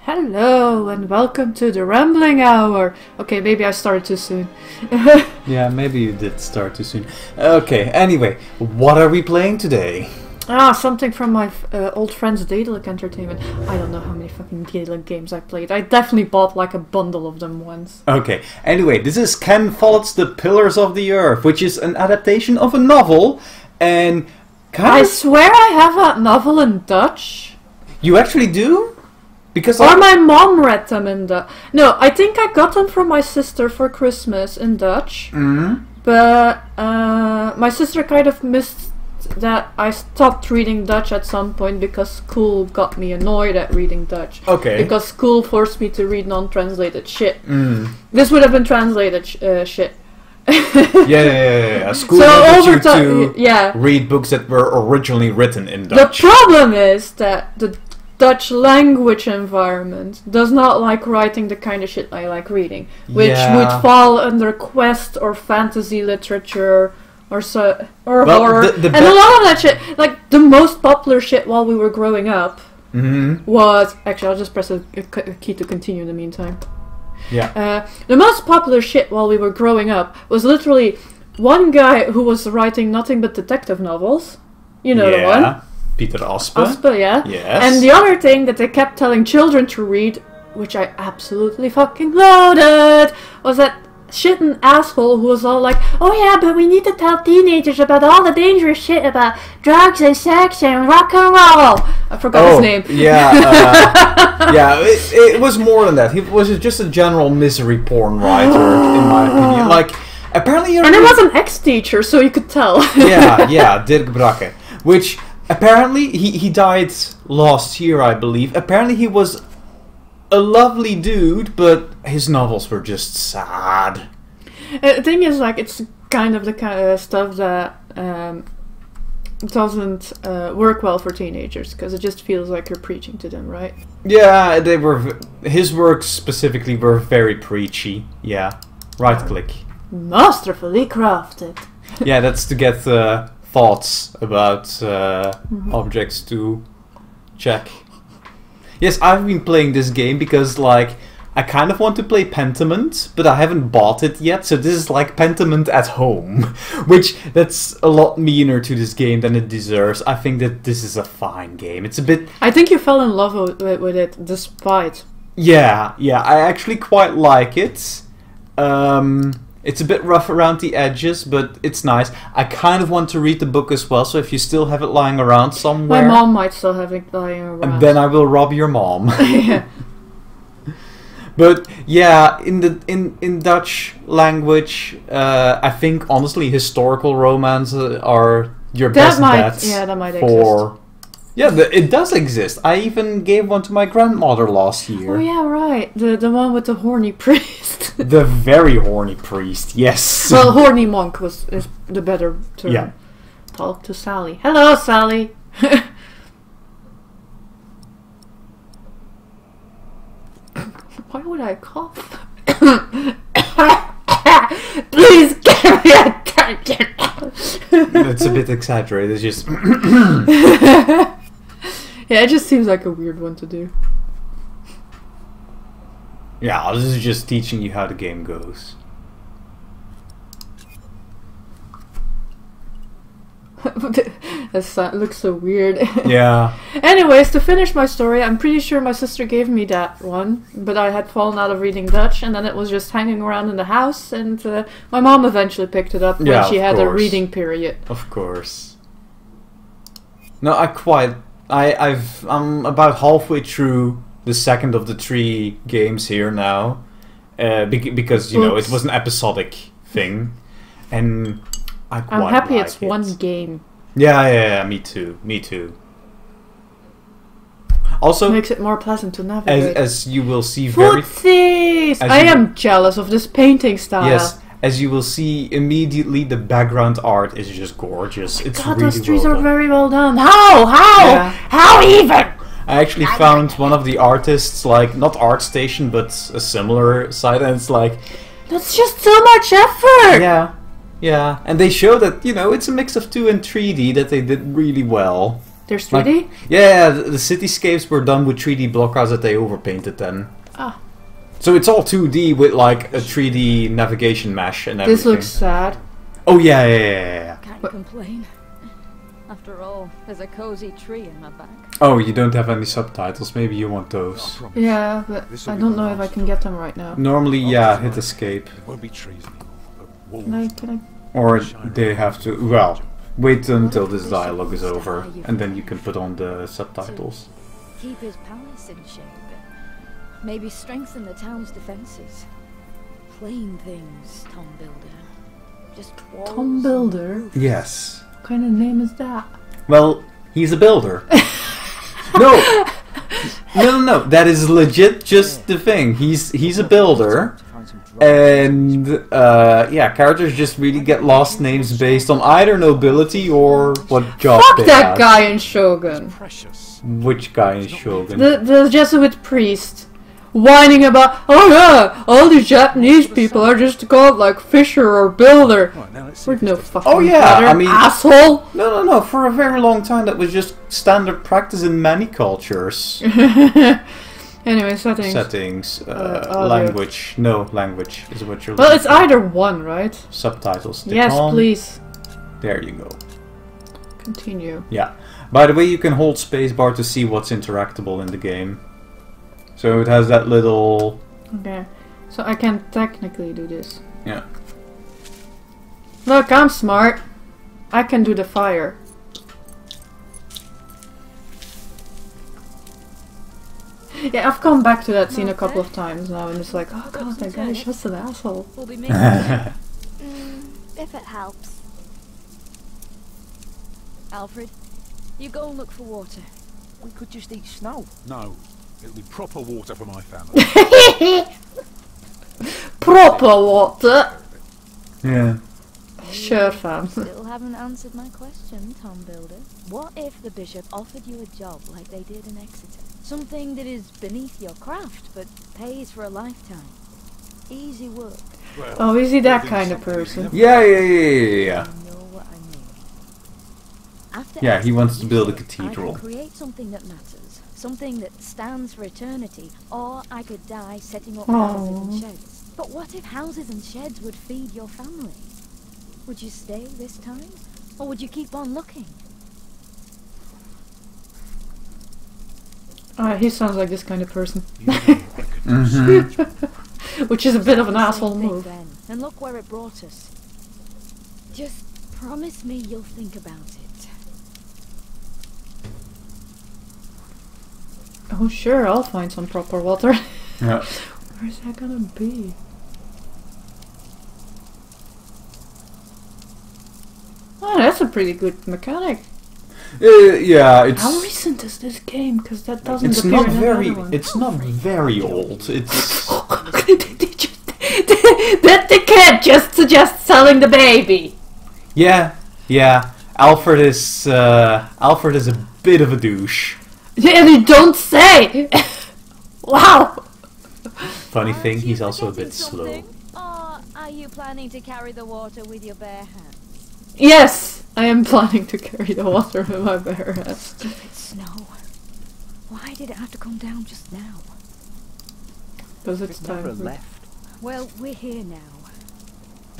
Hello and welcome to the Rambling Hour. Okay, maybe I started too soon. Yeah, maybe you did start too soon. Okay, anyway, what are we playing today? Something from my old friend's Daedalic Entertainment. I don't know how many fucking Daedalic games I played. I definitely bought like a bundle of them once. Okay, anyway, this is Ken Follett's The Pillars of the Earth, which is an adaptation of a novel, and I swear I have that novel in Dutch. You actually do? Because or my mom read them in Dutch. No, I think I got them from my sister for Christmas in Dutch. Mm-hmm. But my sister kind of missed that I stopped reading Dutch at some point because school got me annoyed at reading Dutch. Okay. Because school forced me to read non-translated shit. Mm. This would have been translated shit. Yeah. School so wanted over you to read books that were originally written in Dutch. The problem is that the Dutch language environment does not like writing the kind of shit I like reading, which would fall under quest or fantasy literature or horror, and a lot of that shit. Like the most popular shit while we were growing up was actually. I'll just press a key to continue in the meantime. Yeah. The most popular shit while we were growing up was literally one guy who was writing nothing but detective novels. You know the one. Peter Aspe. Aspe, yeah. Yes. And the other thing that they kept telling children to read, which I absolutely fucking loathed, was that shitting asshole who was all like, oh yeah, but we need to tell teenagers about all the dangerous shit about drugs and sex and rock and roll. I forgot his name. Yeah. It was more than that. He was just a general misery porn writer, in my opinion. Like, apparently... And it was an ex-teacher, so you could tell. yeah, Dirk Brakke. Which... Apparently, he died last year, I believe. Apparently, he was a lovely dude, but his novels were just sad. The thing is, like, it's kind of the kind of stuff that doesn't work well for teenagers, because it just feels like you're preaching to them, right? Yeah, they were. His works specifically were very preachy. Yeah, right click. Masterfully crafted. Yeah, that's to get thoughts about objects to check. Yes, I've been playing this game because, like, I kind of want to play Pentiment, but I haven't bought it yet, so this is like Pentiment at home, which that's a lot meaner to this game than it deserves. I think that this is a fine game. It's a bit... I think you fell in love with it, despite... Yeah, I actually quite like it. It's a bit rough around the edges, but it's nice. I kind of want to read the book as well, so if you still have it lying around somewhere... My mom might still have it lying around. Then I will rob your mom. Yeah. But yeah, in Dutch language, I think honestly historical romance are your best bets. Yeah, that might exist. Yeah, it does exist. I even gave one to my grandmother last year. Oh yeah, right. The one with the horny priest. The very horny priest, yes. Well, horny monk is the better term. Yeah. Talk to Sally. Hello, Sally. Why would I cough? Please give me attention. It's a bit exaggerated. It's just... Yeah, it just seems like a weird one to do. Yeah, this is just teaching you how the game goes. That looks so weird. Yeah. Anyways, to finish my story, I'm pretty sure my sister gave me that one, but I had fallen out of reading Dutch, and then it was just hanging around in the house, and my mom eventually picked it up when she had a reading period. Of course. No, I'm about halfway through the second of the 3 games here now, because, you know, it was an episodic thing, and I'm happy it's one game. Yeah, me too. Also, makes it more pleasant to navigate. As you will see I am jealous of this painting style. Yes, as you will see immediately, the background art is just gorgeous. It's God, really those trees well are done. very well done. How even? I actually found one of the artists, like, not ArtStation, but a similar site, and it's like... That's just so much effort! Yeah, and they show that, you know, it's a mix of 2 and 3D that they did really well. There's 3D? Yeah, the cityscapes were done with 3D blockouts that they overpainted then. Ah. So it's all 2D with like a 3D navigation mesh and everything. This looks sad. Oh yeah. Can't complain. After all, there's a cozy tree in my back. Oh, you don't have any subtitles. Maybe you want those. Yeah, but I don't know if I can get them right now. Normally, yeah, hit escape. It won't be trees anymore, but Can I? Or they have to. Well, wait until this dialogue is over, and then you can put on the subtitles. Keep his palace in shape. Maybe strengthen the town's defenses. Plain things, Tom Builder. Just walls. Tom Builder? Yes. What kind of name is that? Well, he's a builder. No. That is legit. Just the thing. He's a builder, and characters just really get lost names based on either nobility or what job Fuck they that have. guy in Shogun. precious. Which guy is Shogun? The Jesuit priest. Whining about, oh yeah, all these Japanese people are just called like Fisher or Builder. Right, now let's see We're if no this fucking Oh, yeah, better, I mean- asshole. No. For a very long time, that was just standard practice in many cultures. Anyway, settings. Settings, audio. language. No, language is what you're. Well, looking it's for. either one, right? Subtitles. Stick Yes, on. please. There you go. Continue. Yeah. By the way, you can hold spacebar to see what's interactable in the game. So it has that little. Okay. So I can technically do this. Yeah. Look, I'm smart. I can do the fire. Yeah, I've come back to that scene a couple of times now, and it's like, oh god, that guy is just an asshole. We'll be making If it helps. Alfred, you go and look for water. We could just eat snow. No, it'll be proper water for my family. Proper water. Yeah. Sure, fam. Still haven't answered my question, Tom Builder. What if the bishop offered you a job like they did in Exeter? Something that is beneath your craft, but pays for a lifetime. Easy work. Well, Oh, is he that building kind of something person? never- Yeah. You know what I mean. After Yeah, he wants to Exeter, build a you said, cathedral. I could create something that matters, something that stands for eternity, or I could die setting up houses and sheds. But what if houses and sheds would feed your family? Would you stay this time, or would you keep on looking? He sounds like this kind of person. You know I could do so much. Which is a bit of an Same asshole thing move. then, and look where it brought us. Just promise me you'll think about it. Oh sure, I'll find some proper water. Yeah. Where's that gonna be? Oh, that's a pretty good mechanic. Yeah, it's. How recent is this game? Because that doesn't It's appear not in very. another one. It's not very old. It's. That the cat just suggests selling the baby. Yeah. Alfred is a bit of a douche. And you don't say. Wow. Funny Aren't thing, you he's also a forgetting bit slow. something? Or are you planning to carry the water with your bare hands? Yes, I am planning to carry the water with my bare hands. Stupid snow. Why did it have to come down just now? Because it's It never time. for- left. Well, we're here now.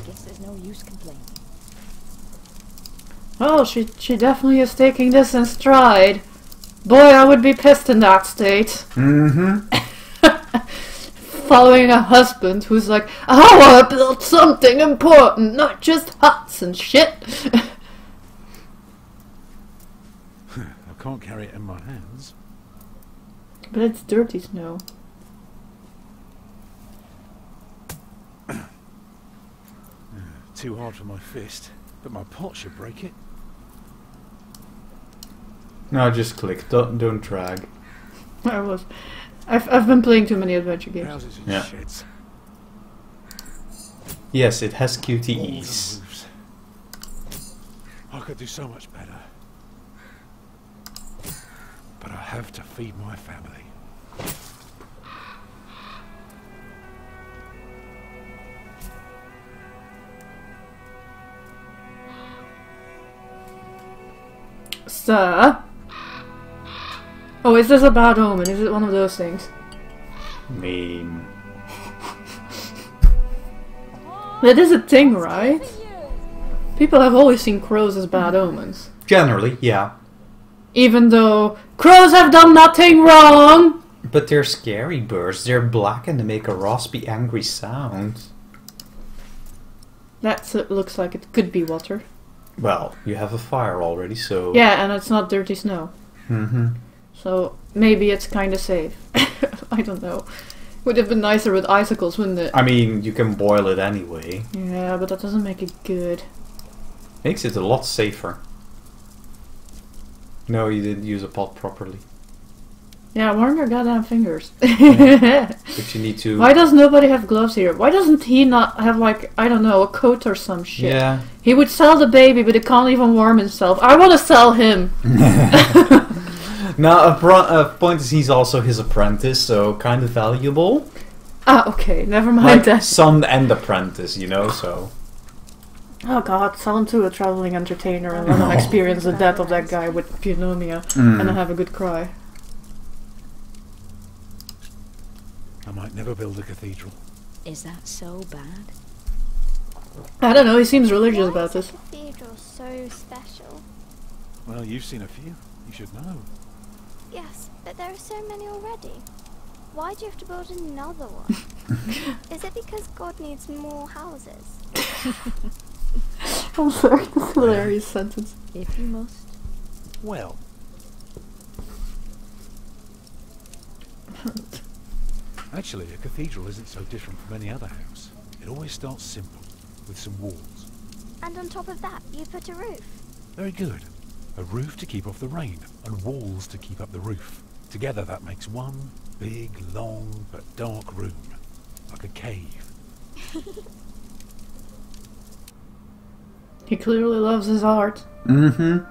Guess there's no use complaining. Oh, she definitely is taking this in stride. Boy, I would be pissed in that state. Mm-hmm. Following a husband who's like, I want to build something important, not just huts and shit. I can't carry it in my hands. But it's dirty snow. Too hard for my fist, but my pot should break it. No, just click. Don't drag. I've been playing too many adventure games. Houses and Yeah. sheds. Yes, it has Walls QTEs. and roofs. I could do so much better. But I have to feed my family. Sir, is this a bad omen? Is it one of those things? I mean... That is a thing, right? People have always seen crows as bad omens. Generally, yeah. Even though crows have done nothing wrong! But they're scary birds. They're black and they make a raspy, angry sound. That looks like it could be water. Well, you have a fire already, so... Yeah, and it's not dirty snow. Mm-hmm. So maybe it's kind of safe. I don't know. Would have been nicer with icicles, wouldn't it? I mean, you can boil it anyway. Yeah, but that doesn't make it good. Makes it a lot safer. No, you didn't use a pot properly. Yeah, warm your goddamn fingers. Yeah. But you need to... Why does nobody have gloves here? Why doesn't he not have, like, I don't know, a coat or some shit? Yeah. He would sell the baby, but he can't even warm himself. I want to sell him! Now, a point is he's also his apprentice, so kind of valuable. Ah, okay, never mind Like that. son and apprentice, you know, so... Oh god, sell him to a traveling entertainer and let him experience the death of that guy with pneumonia and then have a good cry. I might never build a cathedral. Is that so bad? I don't know, he seems religious about Why this. is a cathedral so special? Well, you've seen a few. You should know. Yes, but there are so many already. Why do you have to build another one? Is it because God needs more houses? I'm sorry, this is a hilarious sentence. If you must. Well. Actually, a cathedral isn't so different from any other house. It always starts simple, with some walls. And on top of that, you put a roof. Very good. A roof to keep off the rain, and walls to keep up the roof. Together that makes one big, long, but dark room. Like a cave. He clearly loves his art. Mm-hmm.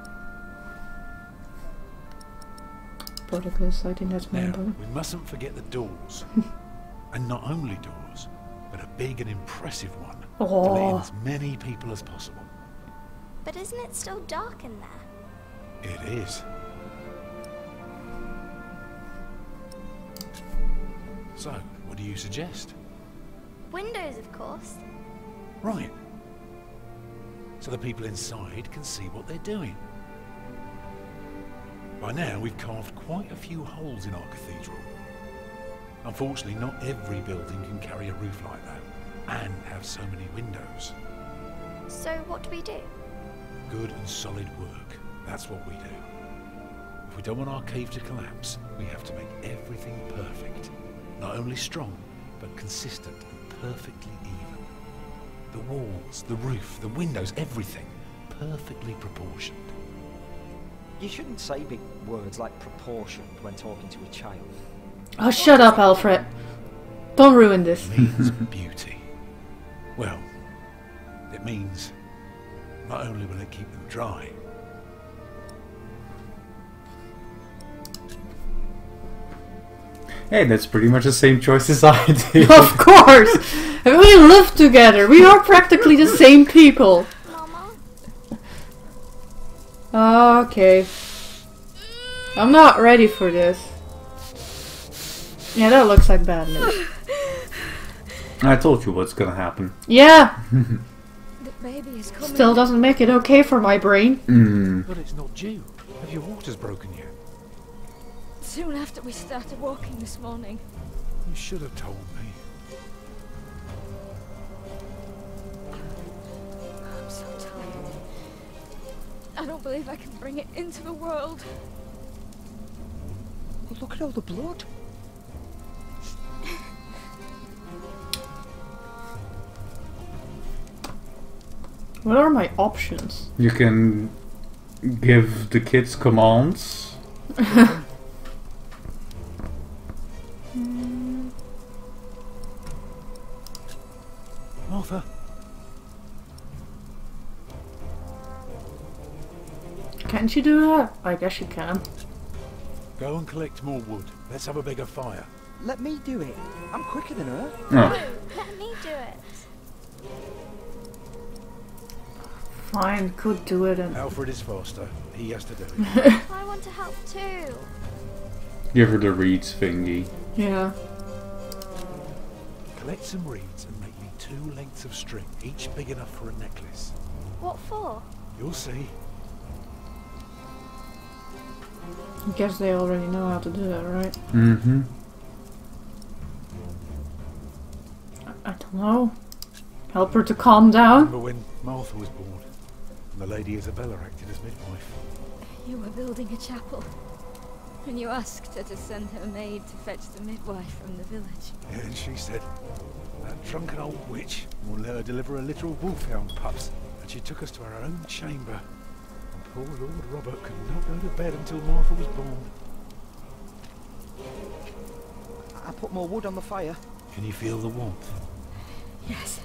Porticus, I think that's my Now, point. we mustn't forget the doors. And not only doors, but a big and impressive one. To let in as many people as possible. But isn't it still dark in there? It is. So, what do you suggest? Windows, of course. Right. So the people inside can see what they're doing. By now, we've carved quite a few holes in our cathedral. Unfortunately, not every building can carry a roof like that, and have so many windows. So what do we do? Good and solid work. That's what we do. If we don't want our cave to collapse, we have to make everything perfect. Not only strong, but consistent and perfectly even. The walls, the roof, the windows, everything perfectly proportioned. You shouldn't say big words like proportioned when talking to a child. Oh, shut up, Alfred. Don't ruin this. It means beauty. Well, it means not only will it keep them dry. Hey, that's pretty much the same choice as I did. Of course! We live together. We are practically the same people. Mama? Okay. I'm not ready for this. Yeah, that looks like bad news. I told you what's gonna happen. Yeah! The baby is coming. Still doesn't make it okay for my brain. But it's not due. Have your waters broken yet? Soon after we started walking this morning. You should have told me. I'm so tired. I don't believe I can bring it into the world. Oh, look at all the blood. What are my options? You can give the kids commands. Martha, Can't you do that? I guess you can. go and collect more wood. Let's have a bigger fire. Let me do it. I'm quicker than her. Oh. Let me do it. Fine, could do it and... Alfred is faster. He has to do it. I want to help too. Give her the reeds thingy. Yeah. Collect some reeds and make me 2 lengths of string, each big enough for a necklace. What for? You'll see. I guess they already know how to do that, right? Mm-hmm. I don't know. Help her to calm down? Remember when Martha was born and the Lady Isabella acted as midwife? You were building a chapel, and you asked her to send her maid to fetch the midwife from the village. Yeah, and she said, that drunken old witch won't let her deliver a litter of wolfhound pups. And she took us to our own chamber. And poor Lord Robert could not go to bed until Martha was born. I put more wood on the fire. Can you feel the warmth? Yes.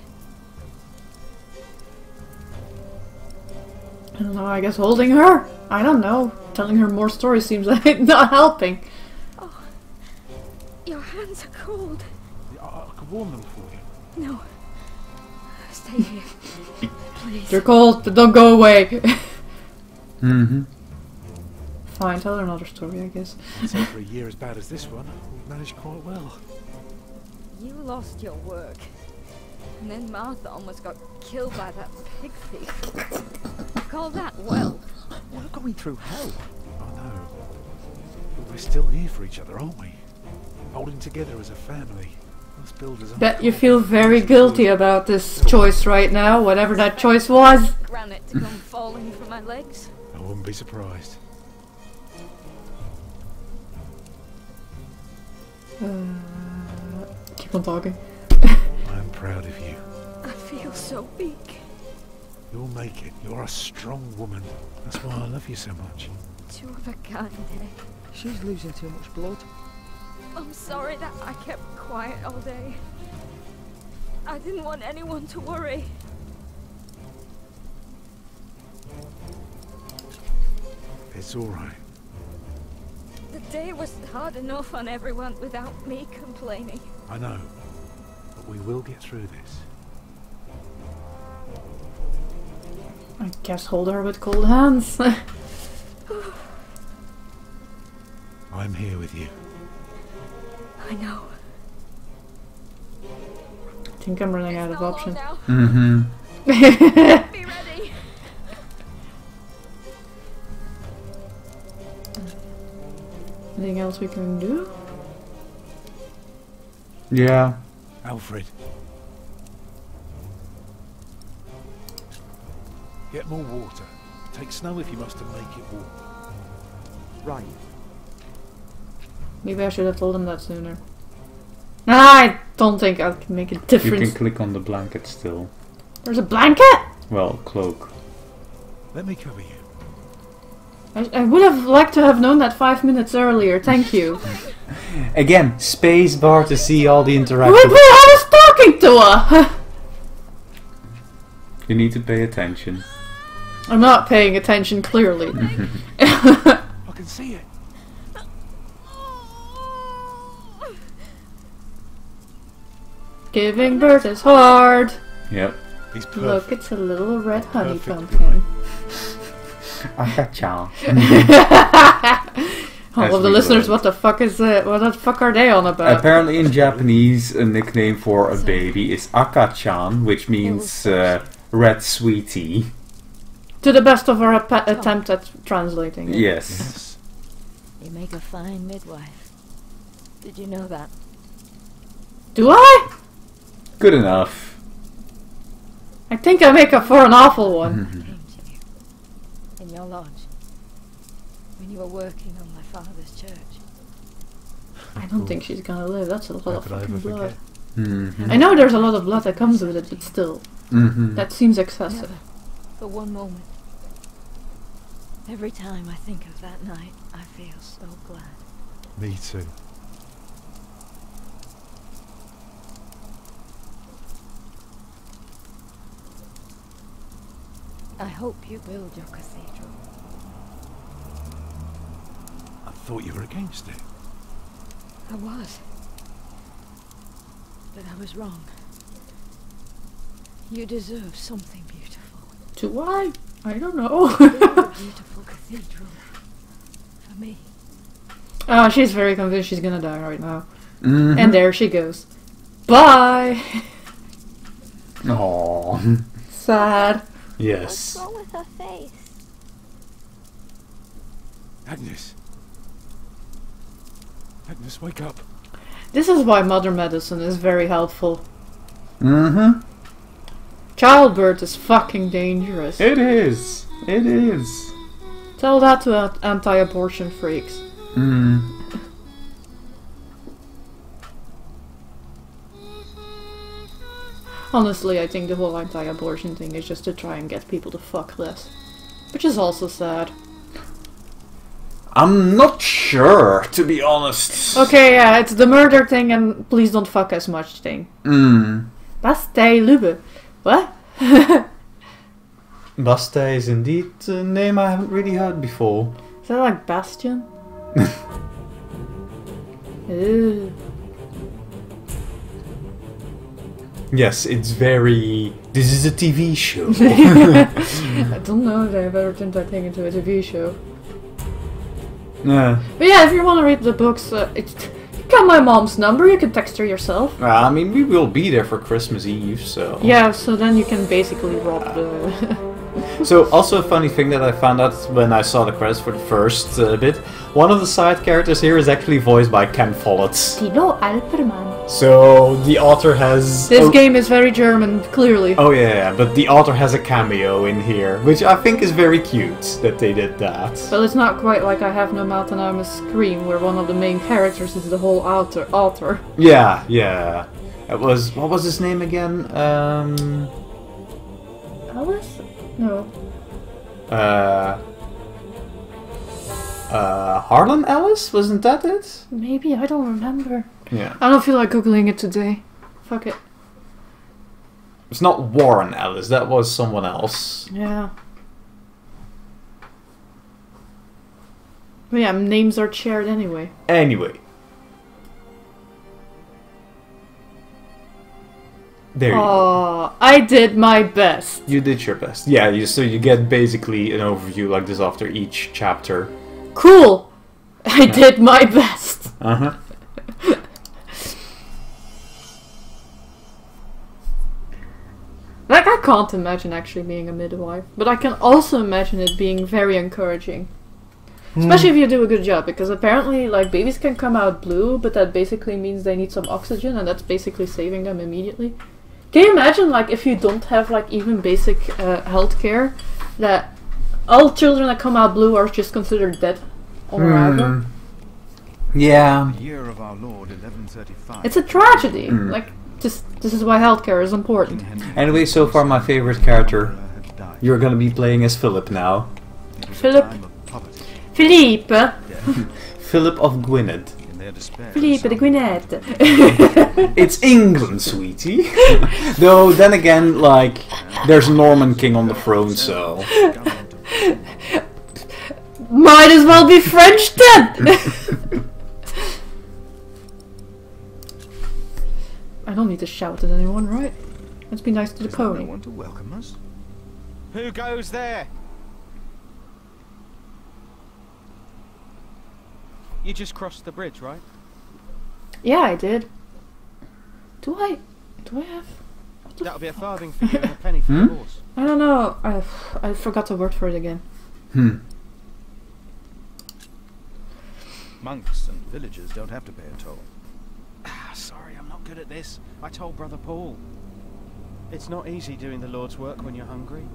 I don't know, I guess holding her? I don't know. Telling her more stories seems like not helping. Oh, your hands are cold. Yeah, I could warm them for you. No. Stay here. Please. They're cold, but don't go away. Mm-hmm. Fine, tell her another story, I guess. I'd say for a year as bad as this one, we've managed quite well. You lost your work. And then Martha almost got killed by that pig thief. Call that well? We're going through hell. I know. But we're still here for each other, aren't we? Holding together as a family. Us builders aren't Bet you cool. feel very guilty about this choice right now, whatever that choice was. Granite to come falling from my legs. I wouldn't be surprised. Keep on talking. I am proud of you. I feel so weak. You'll make it. You're a strong woman. That's why I love you so much. Two of a kind, eh? She's losing too much blood. I'm sorry that I kept quiet all day. I didn't want anyone to worry. It's all right. The day was hard enough on everyone without me complaining. I know. But we will get through this. I guess hold her with cold hands. I'm here with you. I know. I think I'm running out of options. Mm-hmm. Be ready. Anything else we can do? Yeah. Alfred. Get more water. Take snow if you must to make it warm. Right. Maybe I should have told him that sooner. I don't think I can make a You difference. can click on the blanket still. There's a blanket? Well, cloak. Let me cover you. I would have liked to have known that 5 minutes earlier. Thank you. Again, space bar to see all the Wait, interactions. I was talking to her! You need to pay attention. I'm not paying attention, clearly. I can see it. Giving birth is hard. Yep. He's perfect. Look, it's a little red honey Perfect pumpkin. Akacha. All As of the we listeners, learned. what the fuck is it? What the fuck are they on about? Apparently in Japanese, a nickname for a baby is Akachan, which means red sweetie. To the best of our attempt at translating it. Yes. Yes. You make a fine midwife. Did you know that? Do I? Good enough. I think I make up for an awful one. Came to you in your lodge when you were working on my father's church. I don't think she's gonna live. That's a lot How of could I fucking ever blood. forget? Mm-hmm. I know there's a lot of blood that comes with it, but still. Mm-hmm. That seems excessive. Never, for one moment. Every time I think of that night, I feel so glad. Me too. I hope you build your cathedral. I thought you were against it. I was. But I was wrong. You deserve something beautiful. Do I? I don't know. Build a beautiful cathedral. For me. Oh, she's very convinced she's gonna die right now. Mm-hmm. And there she goes. Bye! Aww. Sad. Yes. What's wrong with her face? Agnes. Agnes, wake up. This is why modern medicine is very helpful. Mm-hmm. Childbirth is fucking dangerous. It is. It is. Tell that to anti-abortion freaks. Mm. Honestly, I think the whole anti-abortion thing is just to try and get people to fuck less. Which is also sad. I'm not sure, to be honest. Okay, yeah, it's the murder thing and please don't fuck as much thing. Bastei Lube. What? Basta is indeed a name I haven't really heard before. Is that like Bastion? Ew. Yes, it's very... This is a TV show. I don't know if I've ever turned that thing into a TV show. Yeah. But yeah, if you want to read the books, you got my mom's number, you can text her yourself. I mean, we will be there for Christmas Eve, so... Yeah, so then you can basically rob the... So, also a funny thing that I found out when I saw the credits for the first bit, one of the side characters here is actually voiced by Ken Follett. Tilo Alperman. So, the author has... This game is very German, clearly. Oh yeah, but the author has a cameo in here, which I think is very cute that they did that. Well, it's not quite like I Have No Mouth and I Must Scream, where one of the main characters is the whole author. Yeah, yeah. It was... What was his name again? Alice? No. Harlan Ellis? Wasn't that it? Maybe, I don't remember. Yeah. I don't feel like googling it today. Fuck it. It's not Warren Ellis, that was someone else. Yeah. But yeah, names are shared anyway. Anyway. There you go. Oh, I did my best. You did your best. Yeah, so you get basically an overview like this after each chapter. Cool! I did my best. Uh-huh. Like, I can't imagine actually being a midwife, but I can also imagine it being very encouraging. Especially if you do a good job, because apparently, like, babies can come out blue, but that basically means they need some oxygen, and that's basically saving them immediately. Can you imagine, like, if you don't have, like, even basic health care, that all children that come out blue are just considered dead on arrival? Yeah. Year of our Lord 1135. It's a tragedy. Like, this is why healthcare is important. Anyway, so far my favorite character. You're gonna be playing as Philip now. Philip. Philippe. Philip of Gwynedd. Philippe de Gwynedd. It's England, sweetie. Though, then again, like, there's Norman King on the throne, so... Might as well be French then! I don't need to shout at anyone, right? Let's be nice to the pony. No one to welcome us. Who goes there? You just crossed the bridge, right? Yeah, I did. Do I have... That'll be a farthing for you and a penny for the horse. I don't know. I forgot the word for it again. Monks and villagers don't have to pay a toll. Ah, sorry, I'm not good at this. I told Brother Paul. It's not easy doing the Lord's work when you're hungry.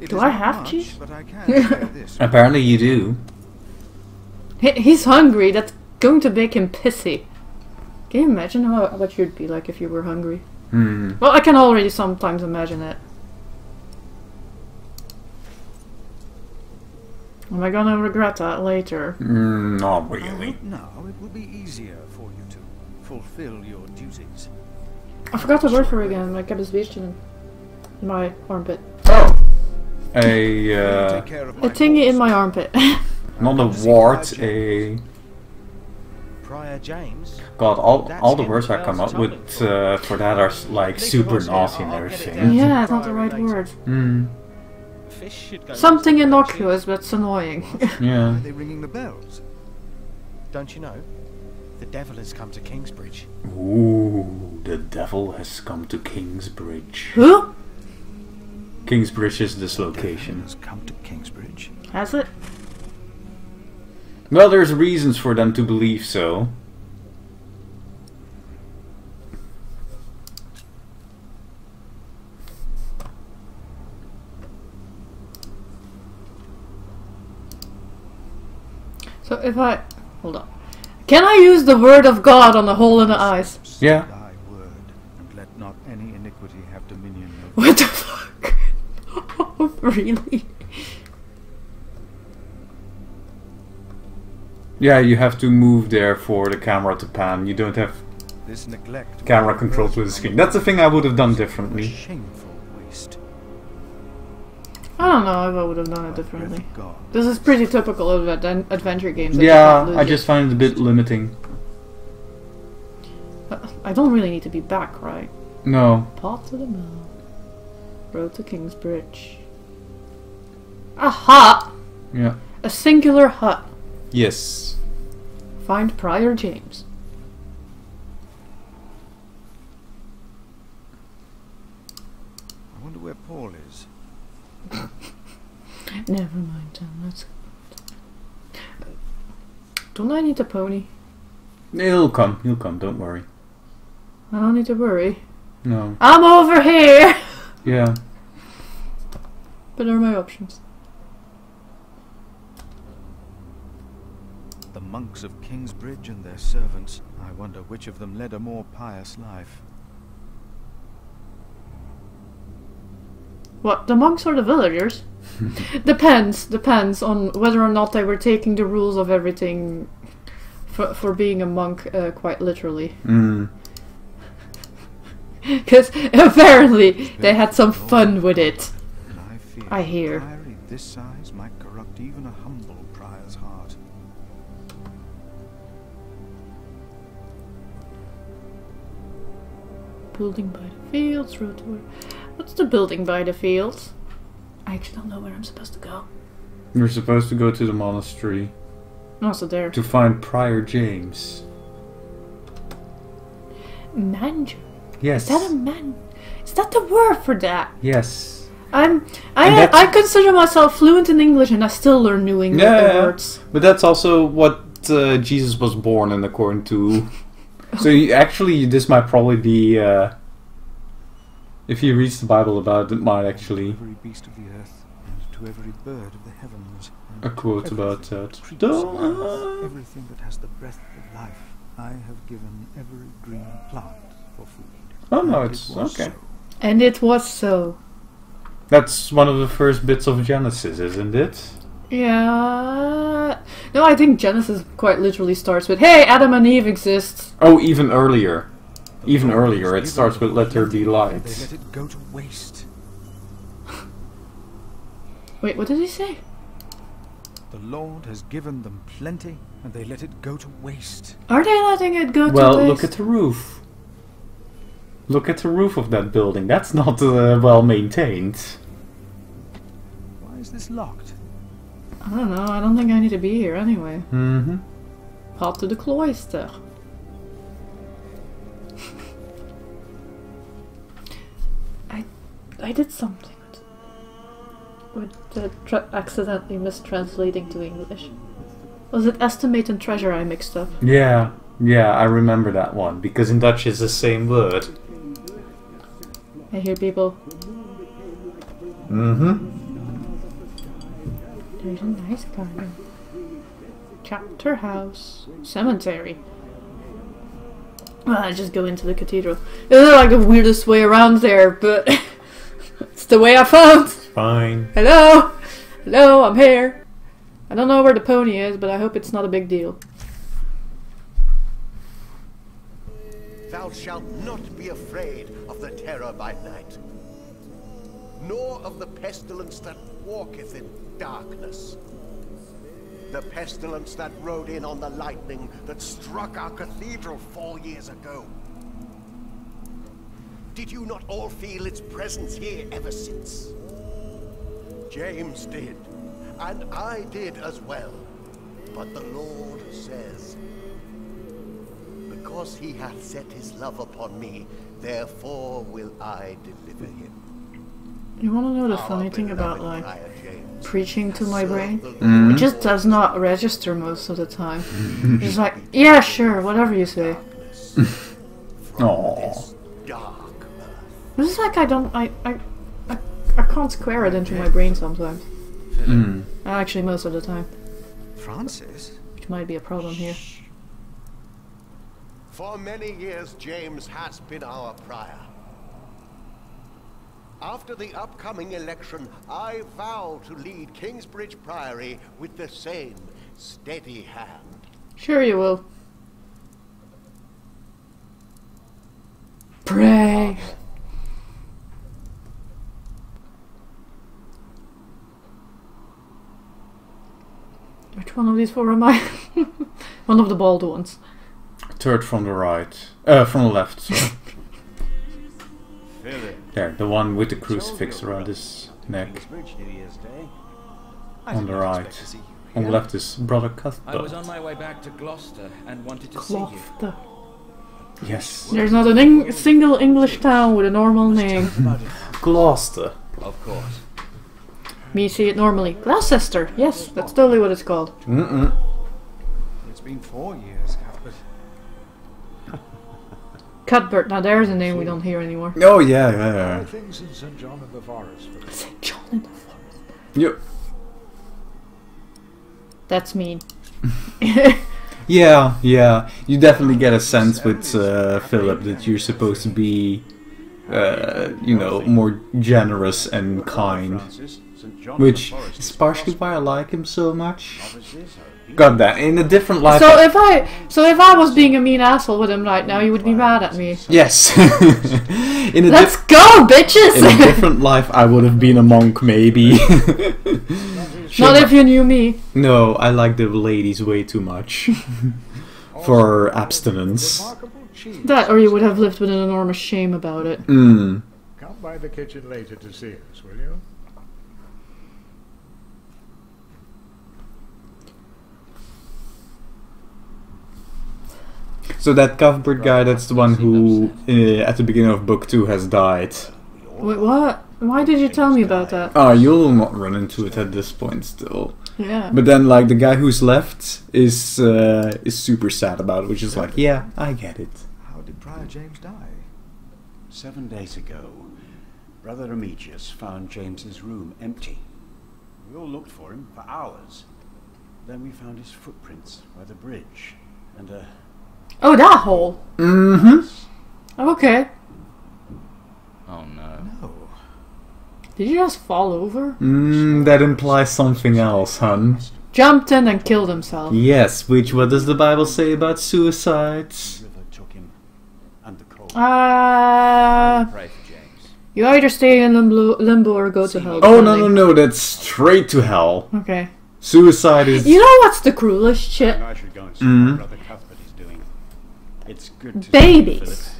Do I have cheese? But I can spare this. Apparently you do. He's hungry. That's going to make him pissy. Can you imagine what you'd be like if you were hungry? Well, I can already sometimes imagine it. Am I gonna regret that later? Not really. Now it will be easier for you to fulfill your duties. I forgot the word for it again. I kept this vision in my armpit. Oh! Take care of A my thingy in horse. my armpit. Not a wart, a... Prior James. God, all the words I come up with for that are like super naughty and everything. Yeah, it's not the right word. Fish should go. Something innocuous, but it's annoying. Yeah. Why are they ringing the bells? Don't you know? The devil has come to Kingsbridge. Ooh, the devil has come to Kingsbridge. Who? Kingsbridge is this location. Has come to Kingsbridge. Has it? Well, there's reasons for them to believe so. So if I... Hold on. Can I use the word of God on the hole in the eyes? Yeah. Thy word, and let not any iniquity have dominion over. What the fuck? Really? Yeah, you have to move there for the camera to pan. You don't have This neglect. camera controls with the screen. That's the thing I would have done differently. Shameful waste. I don't know if I would have done it differently. This is pretty typical of adventure games. that you Yeah, can't lose I it. just find it a bit limiting. I don't really need to be back, right? No. Path to the mill. Road to Kingsbridge. A hut! Yeah. A singular hut. Yes. Find Prior James. I wonder where Paul is. Never mind, Tom. Let's... Don't I need a pony? He'll come, don't worry. I don't need to worry. No. I'm over here! Yeah. But are my options. The monks of Kingsbridge and their servants. I wonder which of them led a more pious life. What, the monks or the villagers? Depends on whether or not they were taking the rules of everything for being a monk quite literally. Because apparently they had some fun with it. I hear. A priory this size might corrupt even a humble prior's heart. Building by the fields, road to where... What's the building by the fields? I actually don't know where I'm supposed to go. You're supposed to go to the monastery Oh, so there. to find Prior James. Manger. Yes. Is that a man? Is that the word for that? Yes. I consider myself fluent in English and I still learn new English words. But that's also what Jesus was born in, according to... So actually, this might probably be... if you read the Bible about it, it might actually... To every beast of the earth and to every bird of the heavens. A quote about that. Everything that has the breath of life, I have given every green plant for food. Oh no, And it's it was okay. so. And it was so. That's one of the first bits of Genesis, isn't it? Yeah. No, I think Genesis quite literally starts with, hey, Adam and Eve exist. Oh, even earlier. Even earlier, it Given starts with let there be They light. let it go to waste. Wait, what did he say? The Lord has given them plenty, and they let it go to waste. Are they letting it go to Well, waste? look at the roof. Look at the roof of that building. That's not well maintained. Why is this locked? I don't know. I don't think I need to be here anyway. Mm-hmm. Path to the cloister. I did something with accidentally mistranslating to English. Was it estimate and treasure I mixed up? Yeah, I remember that one, because in Dutch it's the same word. I hear people. Mm-hmm. There's a nice garden. Chapter house. Cemetery. Well, I just go into the cathedral. It's like the weirdest way around there, but it's the way I found. Fine. Hello! Hello, I'm here. I don't know where the pony is, but I hope it's not a big deal. Thou shalt not be afraid of the terror by night, nor of the pestilence that walketh in darkness. The pestilence that rode in on the lightning that struck our cathedral 4 years ago. Did you not all feel its presence here ever since? James did, and I did as well. But the Lord says, because he hath set his love upon me, therefore will I deliver him. You want to know the funny thing about like preaching to my brain? Mm-hmm. It just does not register most of the time. It's like, yeah, sure, whatever you say. Aww. This is like I can't square it into my brain sometimes. Actually, most of the time. Francis? Which might be a problem here. For many years, James has been our prior. After the upcoming election, I vow to lead Kingsbridge Priory with the same steady hand. Sure you will. Pray. Which one of these four am I? One of the bald ones. Third from the right. From the left, sorry. There, the one with the crucifix around his neck. On the right. On the left is Brother Cuthbert. I was on my way back to Gloucester and wanted to see you. Yes. There's not a single English town with a normal name. Gloucester. Of course. Me see it normally. Gloucester. Yes, that's totally what it's called. It's been 4 years, Cuthbert. Cuthbert. Now there's a name we don't hear anymore. Oh yeah. Things in St. John of the Forest. St. John in the Forest. Yep. That's mean. Yeah. You definitely get a sense with Philip that you're supposed to be, more generous and kind. Which is partially why I like him so much. Got that. In a different life. So if I was being a mean asshole with him right now, you would be mad at me. Yes. Let's go, bitches! In a different life, I would have been a monk, maybe. Not if you knew me. No, I like the ladies way too much. For abstinence. That, or you would have lived with an enormous shame about it. Come by the kitchen later to see us, will you? So that Cuthbert guy, that's the one who, at the beginning of book 2, has died. Wait, what? Why did you tell me about that? Oh, you'll not run into it at this point still. Yeah. But then, like, the guy who's left is super sad about it, which is like, yeah, I get it. How did Prior James die? 7 days ago, Brother Remigius found James's room empty. We all looked for him for hours. Then we found his footprints by the bridge, and Oh, that hole. Okay. Oh no. No. Did you just fall over? That implies something else, hun. Jumped in and killed himself. Yes, which what does the Bible say about suicides? river took him, and the cold. Pray for James. You either stay in limbo or go to hell. Oh, no, that's straight to hell. Okay. Suicide is... You know what's the cruelest shit? I should go and see what Brother Cuthbert is doing. It's good to Babies.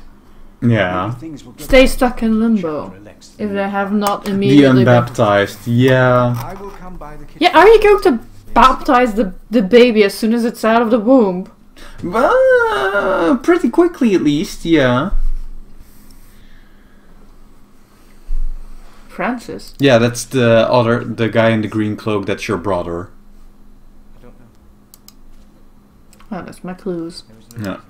Yeah. Stay stuck in limbo if they have not The immediately unbaptized, yeah. I will come by the kitchen. Yeah, are you going to baptize the baby as soon as it's out of the womb? Well, pretty quickly at least, yeah. Francis? Yeah, that's the guy in the green cloak, that's your brother. I don't know. Oh, that's my clues. There was Yeah.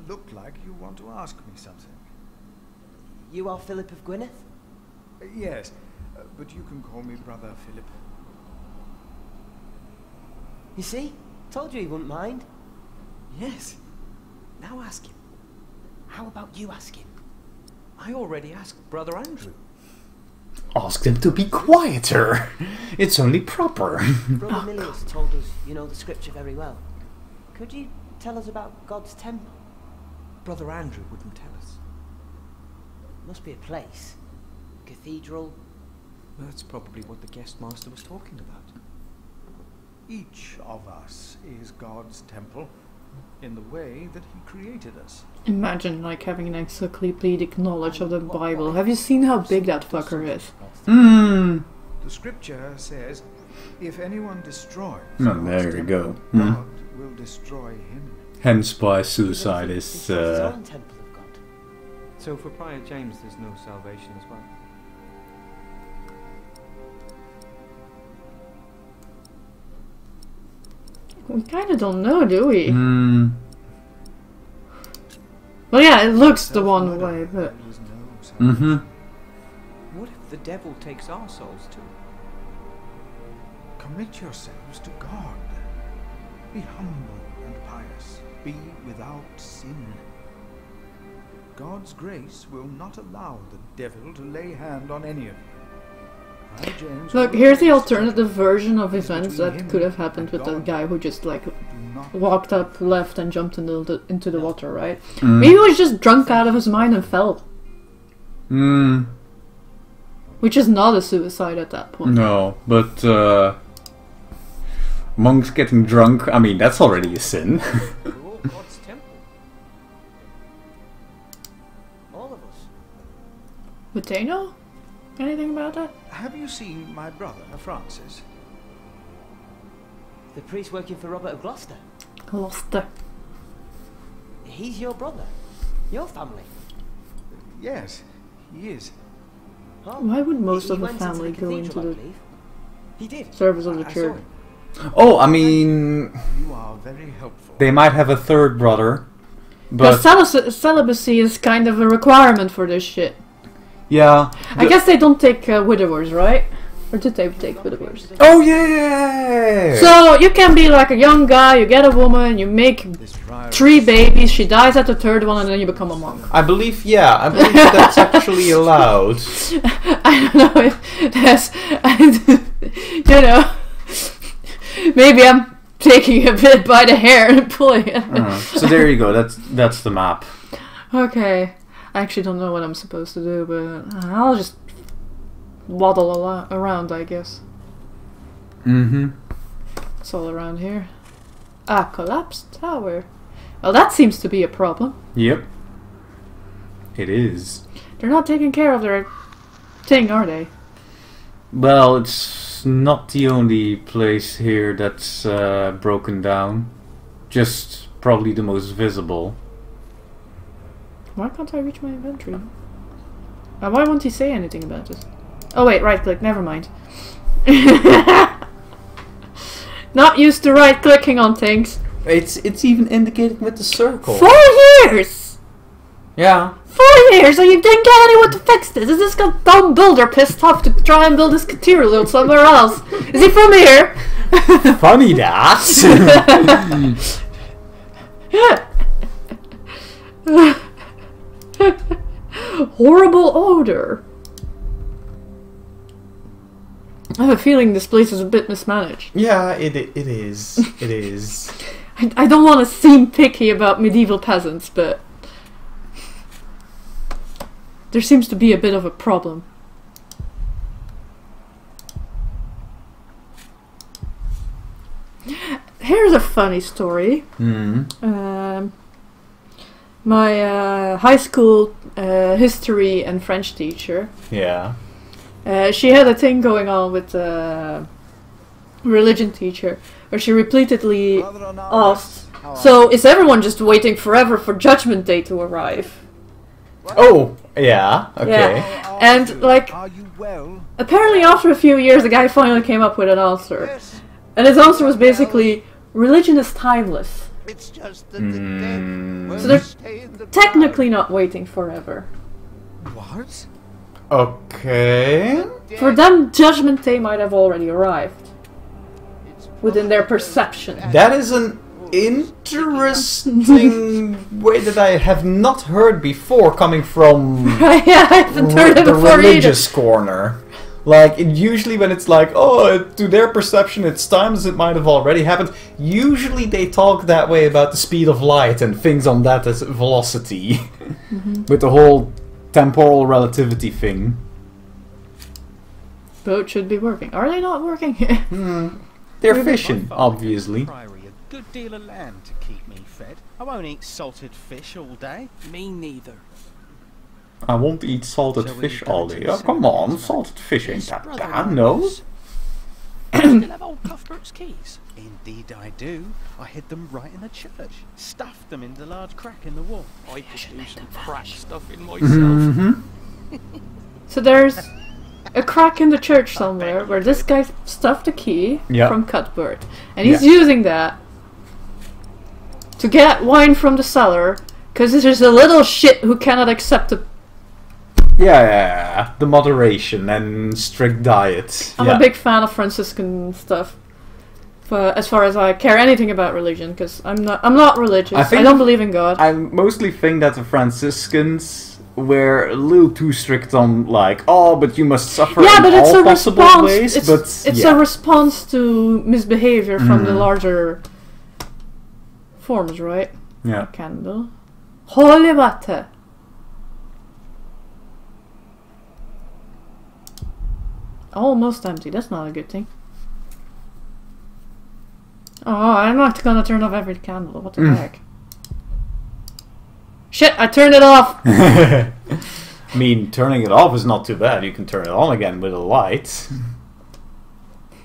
Look like you want to ask me something. You are Philip of Gwynedd? Yes, but you can call me Brother Philip. You see? Told you he wouldn't mind. Yes. Now ask him. How about you ask him? I already asked Brother Andrew. Ask them to be quieter. It's only proper. Brother Milius told us you know the scripture very well. Could you tell us about God's temple? Brother Andrew wouldn't tell us. Must be a place. Cathedral. That's probably what the guest master was talking about. Each of us is God's temple. in the way that he created us. Imagine like having an encyclopedic knowledge of the Bible. Have you seen how big that fucker is? The scripture says, if anyone destroys there you go. God will destroy him. Hence why suicide is... temple of God. So for Prior James there's no salvation as well? We kind of don't know, do we? Well, yeah, it looks the one way, but... What if the devil takes our souls too? Commit yourselves to God. Be humble and pious. Be without sin. God's grace will not allow the devil to lay hand on any of you. Look, here's the alternative version of events that could have happened with that guy who just like walked up, left, and jumped into the water, right? Maybe he was just drunk out of his mind and fell. Which is not a suicide at that point. No, but monks getting drunk, I mean, that's already a sin. God's temple. All of us. Would they know anything about that? Have you seen my brother, Francis? The priest working for Robert of Gloucester. Gloucester. He's your brother. Your family. Yes, he is. Oh, why would most of the went family into go cathedral, into the He did. service of the I church? Oh, I mean... You are very helpful. They might have a third brother, but... Because celibacy is kind of a requirement for this shit. Yeah. I guess they don't take widowers, right? Or did they take widowers? Oh, yeah! So, you can be like a young guy, you get a woman, you make 3 babies, she dies at the 3rd one, and then you become a monk. I believe that's actually allowed. I don't know if that's... you know... Maybe I'm taking a bit by the hair and pulling it. So there you go, that's the map. Okay. I actually don't know what I'm supposed to do, but I'll just waddle around, I guess. It's all around here. Ah, collapsed tower. Well, that seems to be a problem. Yep. It is. They're not taking care of their thing, are they? Well, it's not the only place here that's broken down. Just probably the most visible. Why can't I reach my inventory? Why won't he say anything about this? Oh wait, right click, never mind. Not used to right clicking on things. It's even indicated with the circle. 4 years! Yeah. 4 years and you didn't get anyone to fix this? Is this dumb builder pissed off to try and build this cathedral somewhere else? Is he from here? Funny that. Horrible odor. I have a feeling this place is a bit mismanaged. Yeah, it is. It is. I don't want to seem picky about medieval peasants, but there seems to be a bit of a problem. Here's a funny story. My high school history and French teacher. Yeah. She had a thing going on with the religion teacher where she repeatedly asked, so is everyone just waiting forever for Judgment Day to arrive? Oh, yeah, okay. Yeah. And like, apparently after a few years the guy finally came up with an answer. And his answer was basically, religion is timeless. It's just that the dead will So they're stay in the technically not waiting forever. What? Okay. For them, Judgment Day might have already arrived. Within their perception. That is an interesting way that I have not heard before coming from Yeah, I haven't heard it the before religious corner. Like, usually when it's like, oh, to their perception it's times it might have already happened, usually they talk that way about the speed of light and things on that as velocity. With the whole temporal relativity thing. Boat should be working. Are they not working? They're fishing, obviously. good deal of land to keep me fed. I won't eat salted fish all day. Me neither. I won't eat salted fish all day. Oh, come on, salted fish ain't that bad, no? You still have old Cuthbert's keys? Indeed I do. I hid them right in the church. Stuffed them in the large crack in the wall. I could do some crack stuffing myself. So there's a crack in the church somewhere where this guy stuffed a key from Cuthbert. And he's using that to get wine from the cellar, because there's a little shit who cannot accept the... Yeah, the moderation and strict diet. I'm a big fan of Franciscan stuff. But as far as I care anything about religion, because I'm not religious. I don't believe in God. I mostly think that the Franciscans were a little too strict on, like, oh, but you must suffer in all possible ways. It's a response to misbehavior from the larger forms, right? Yeah. Candle. Holy water. Almost empty. That's not a good thing. Oh, I'm not gonna turn off every candle. What the heck? Shit! I turned it off. I mean, turning it off is not too bad. You can turn it on again with a light.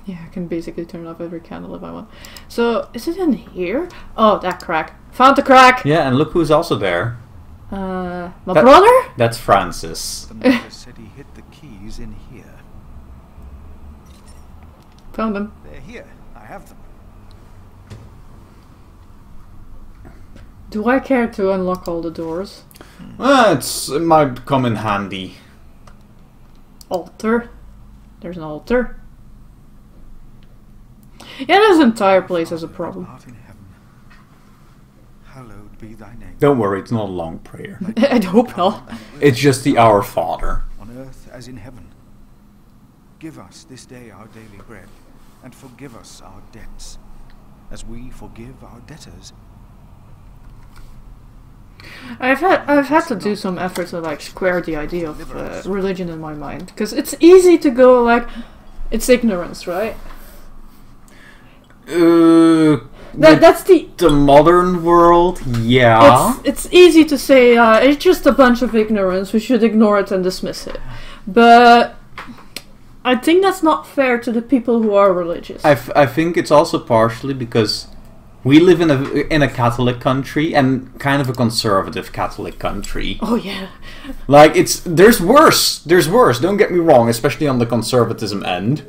Yeah, I can basically turn off every candle if I want. So, is it in here? Oh, that crack. Found the crack. Yeah, and look who's also there. My brother? That's Francis. The mother said he hid the keys in here. Found them. They're here. I have them. Do I care to unlock all the doors? It might come in handy. Altar. There's an altar. Yeah, this entire place has a problem. Hallowed be thy name. Don't worry, it's not a long prayer. I hope not. It's just the Our Father. On earth as in heaven. Give us this day our daily bread, and forgive us our debts, as we forgive our debtors. I've had to do some effort to like square the idea of religion in my mind, because it's easy to go like, it's ignorance, right? That's the modern world, yeah. It's easy to say it's just a bunch of ignorance. We should ignore it and dismiss it, but I think that's not fair to the people who are religious. I think it's also partially because we live in a Catholic country, and kind of a conservative Catholic country. Oh yeah. Like, there's worse. Don't get me wrong, especially on the conservatism end.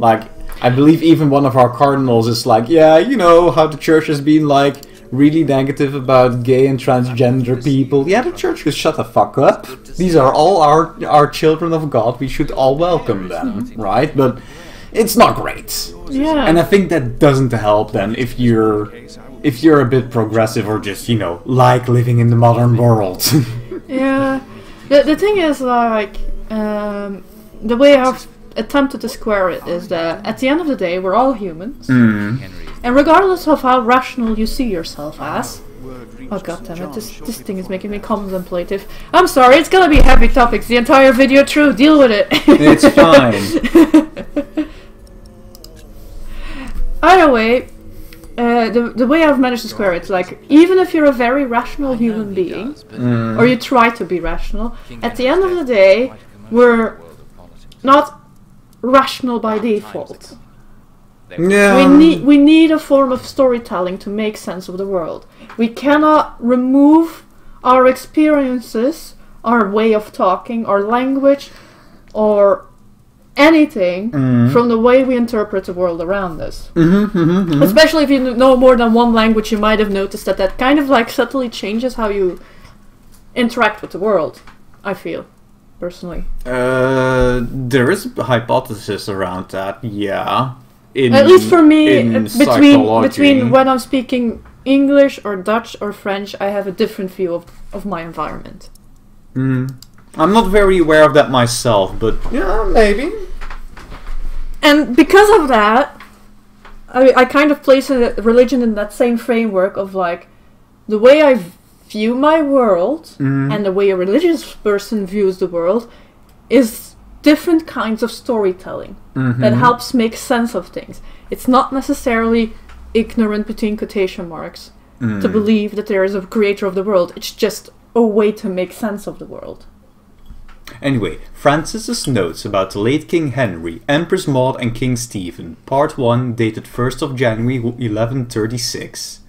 Like, I believe even one of our cardinals is like, yeah, you know how the church has been like really negative about gay and transgender people. Yeah, the church could shut the fuck up. These are all our children of God. We should all welcome them, right? But it's not great. Yeah. And I think that doesn't help then if you're a bit progressive or just, you know, like living in the modern world. Yeah. The thing is, like, the way I've attempted to square it is that at the end of the day, we're all humans. And regardless of how rational you see yourself as... Oh goddammit, this thing is making me contemplative. I'm sorry, it's gonna be heavy topics the entire video through. Deal with it. It's fine. Either way, the way I've managed to square it, like, even if you're a very rational human being, or you try to be rational, at the end of the day, we're not rational by default. Yeah. We need a form of storytelling to make sense of the world. We cannot remove our experiences, our way of talking, our language, or anything from the way we interpret the world around us. Especially if you know more than one language, you might have noticed that kind of like subtly changes how you interact with the world, I feel, personally. There is a hypothesis around that, yeah. At least for me, between when I'm speaking English or Dutch or French, I have a different view of my environment. I'm not very aware of that myself, but yeah, maybe. And because of that, I kind of place religion in that same framework of like, the way I view my world and the way a religious person views the world is different kinds of storytelling that helps make sense of things. It's not necessarily ignorant between quotation marks to believe that there is a creator of the world. It's just a way to make sense of the world. Anyway, Francis's notes about the late King Henry, Empress Maud and King Stephen, part 1, dated 1st of January 1136.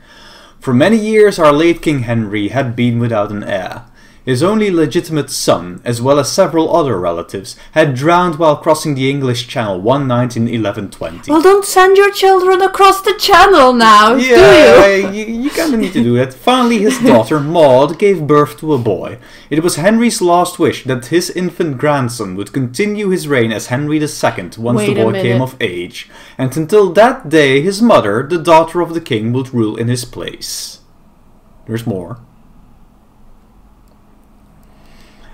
For many years our late King Henry had been without an heir. His only legitimate son, as well as several other relatives, had drowned while crossing the English Channel one night in 1120. Well, don't send your children across the channel now, do you? you kind of need to do that. Finally, his daughter, Maud, gave birth to a boy. It was Henry's last wish that his infant grandson would continue his reign as Henry II once the boy came of age. And until that day, his mother, the daughter of the king, would rule in his place. There's more.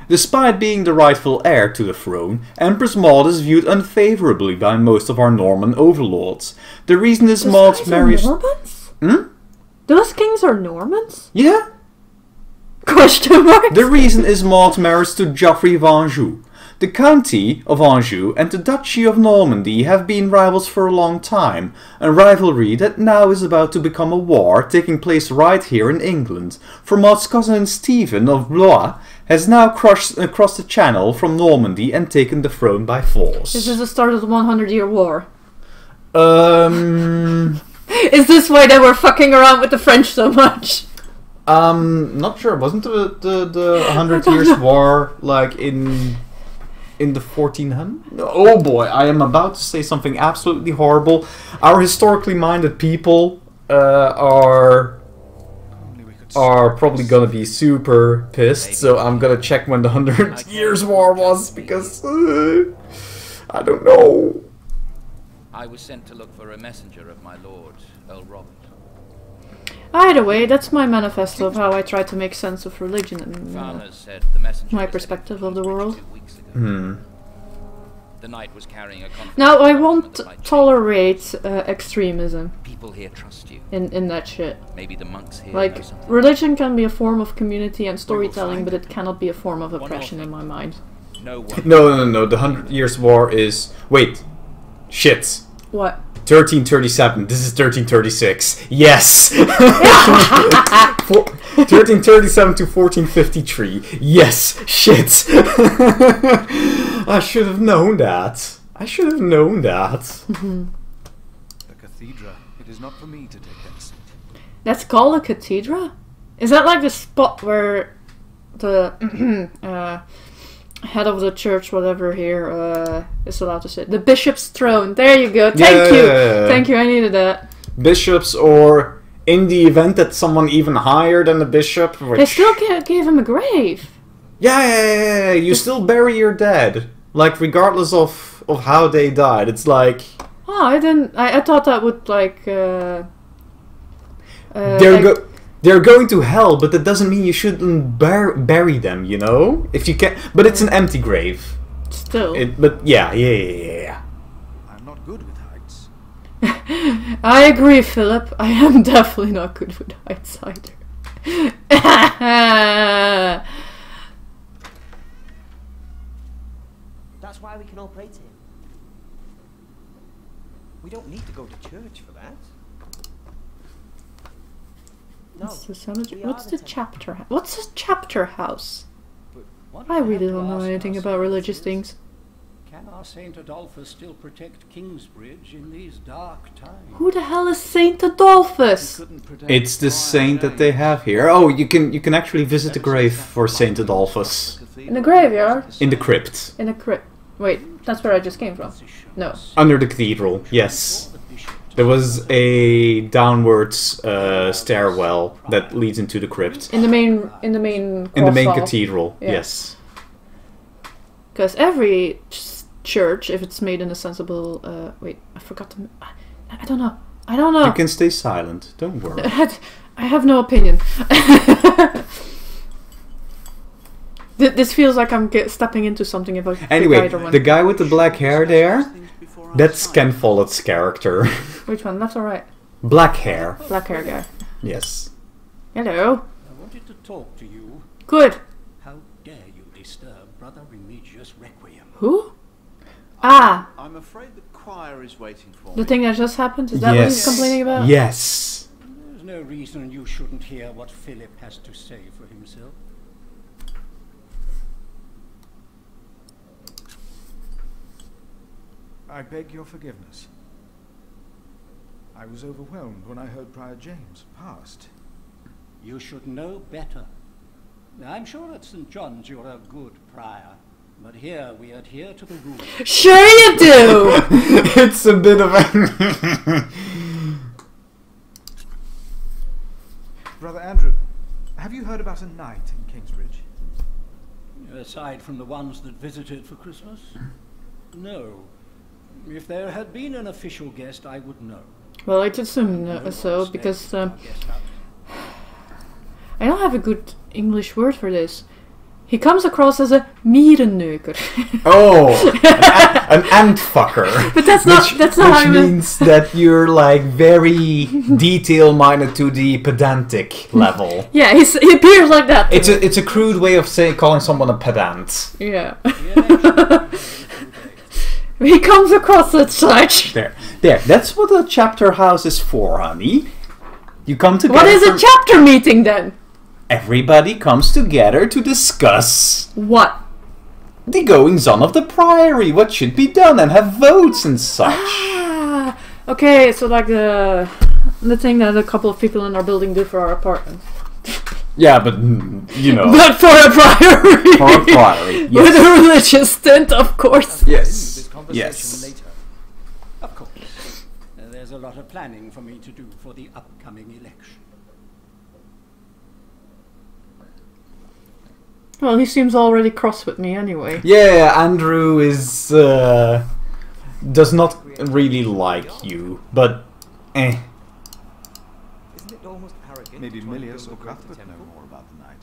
Despite being the rightful heir to the throne, Empress Maud is viewed unfavorably by most of our Norman overlords. The reason is Maud's marriage... Normans? Those kings are Normans? Yeah. Question mark? The reason is Maud's marriage to Geoffrey of Anjou. The county of Anjou and the duchy of Normandy have been rivals for a long time, a rivalry that now is about to become a war taking place right here in England. For Maud's cousin Stephen of Blois has now crossed across the channel from Normandy and taken the throne by force. This is the start of the 100-year war. Is this why they were fucking around with the French so much? Not sure. Wasn't the 100 Years War like in the 1400s? Oh boy, I am about to say something absolutely horrible. Our historically minded people are probably gonna be super pissed, so I'm gonna check when the 100 Years War was, because I don't know. I was sent to look for a messenger of my lord, Earl Robert. Either way, that's my manifesto of how I try to make sense of religion and my perspective of the world. The knight was carrying a now, I won't tolerate extremism. People here trust you. In that shit. Maybe the monks here like, religion can be a form of community and storytelling, but it cannot be a form of oppression in my mind. No. The 100 Years War is... Wait. Shit. What? 1337. This is 1336. Yes! 1337 to 1453. Yes! Shit! I should have known that. The cathedra. It is not for me to take that seat. That's called a cathedra? Is that like the spot where the head of the church, whatever here, is allowed to sit? The bishop's throne. There you go. Thank you. Thank you. I needed that. Bishops, or in the event that someone even higher than the bishop. Which... They still gave him a grave. Yeah. You still bury your dead, like regardless of how they died. It's like. Oh, I didn't. I thought that would like. They're going to hell, but that doesn't mean you shouldn't bury them, you know? If you can, but it's an empty grave. Still. But yeah. I'm not good with heights. I agree, Philip. I am definitely not good with heights either. That's why we can all pray to him. We don't need to go to church for that. No, what's the cemetery? What's the chapter? What's a chapter house? I really don't know anything about religious things. Can our Saint Adolphus still protect Kingsbridge in these dark times? Who the hell is Saint Adolphus? It's the saint that they have here. Oh, you can actually visit the grave for Saint Adolphus. In the graveyard? In the crypt. In the crypt. Wait, that's where I just came from. No. Under the cathedral, yes. There was a downwards stairwell that leads into the crypt. In the main cathedral, yeah. Yes. Because every church, if it's made in a sensible... wait, I forgot to... I don't know. You can stay silent, don't worry. I have no opinion. This feels like I'm stepping into something if I... Anyway, the guy with the black hair there... That's Ken Follett's character. Which one, left or right? Black hair. Black hair guy. Yes. Hello. I wanted to talk to you. Good. How dare you disturb Brother Remigius' requiem? Who? Ah. I'm afraid the choir is waiting for The me. thing that just happened? Is that what he's complaining about? Yes. There's no reason you shouldn't hear what Philip has to say for himself. I beg your forgiveness. I was overwhelmed when I heard Prior James passed. You should know better. I'm sure at St. John's you're a good prior, but here we adhere to the rules. Sure you do! It's a bit of a... Brother Andrew, have you heard about a knight in Kingsbridge? Aside from the ones that visited for Christmas? No. If there had been an official guest, I would know. Well, I did some so because I don't have a good English word for this. He comes across as a mierenneuker. Oh, an ant fucker. But that's not which means that you're like very detail-minded to the pedantic level. Yeah, he appears like that. It's a crude way of calling someone a pedant. Yeah. He comes across as such. There. That's what a chapter house is for, honey. You come together. What is a chapter meeting then? Everybody comes together to discuss what? The goings on of the priory, what should be done, and have votes and such. Ah, okay, so like the thing that a couple of people in our building do for our apartment. Yeah, but you know. But for a priory. For a priory, yes. With a religious tint, of course. Yes. Yes. Later. Of course. There's a lot of planning for me to do for the upcoming election. Well, he seems already cross with me anyway. Yeah, Andrew is does not really like you, but Isn't it almost arrogant? Maybe Milius or Cuthbert know more about the night.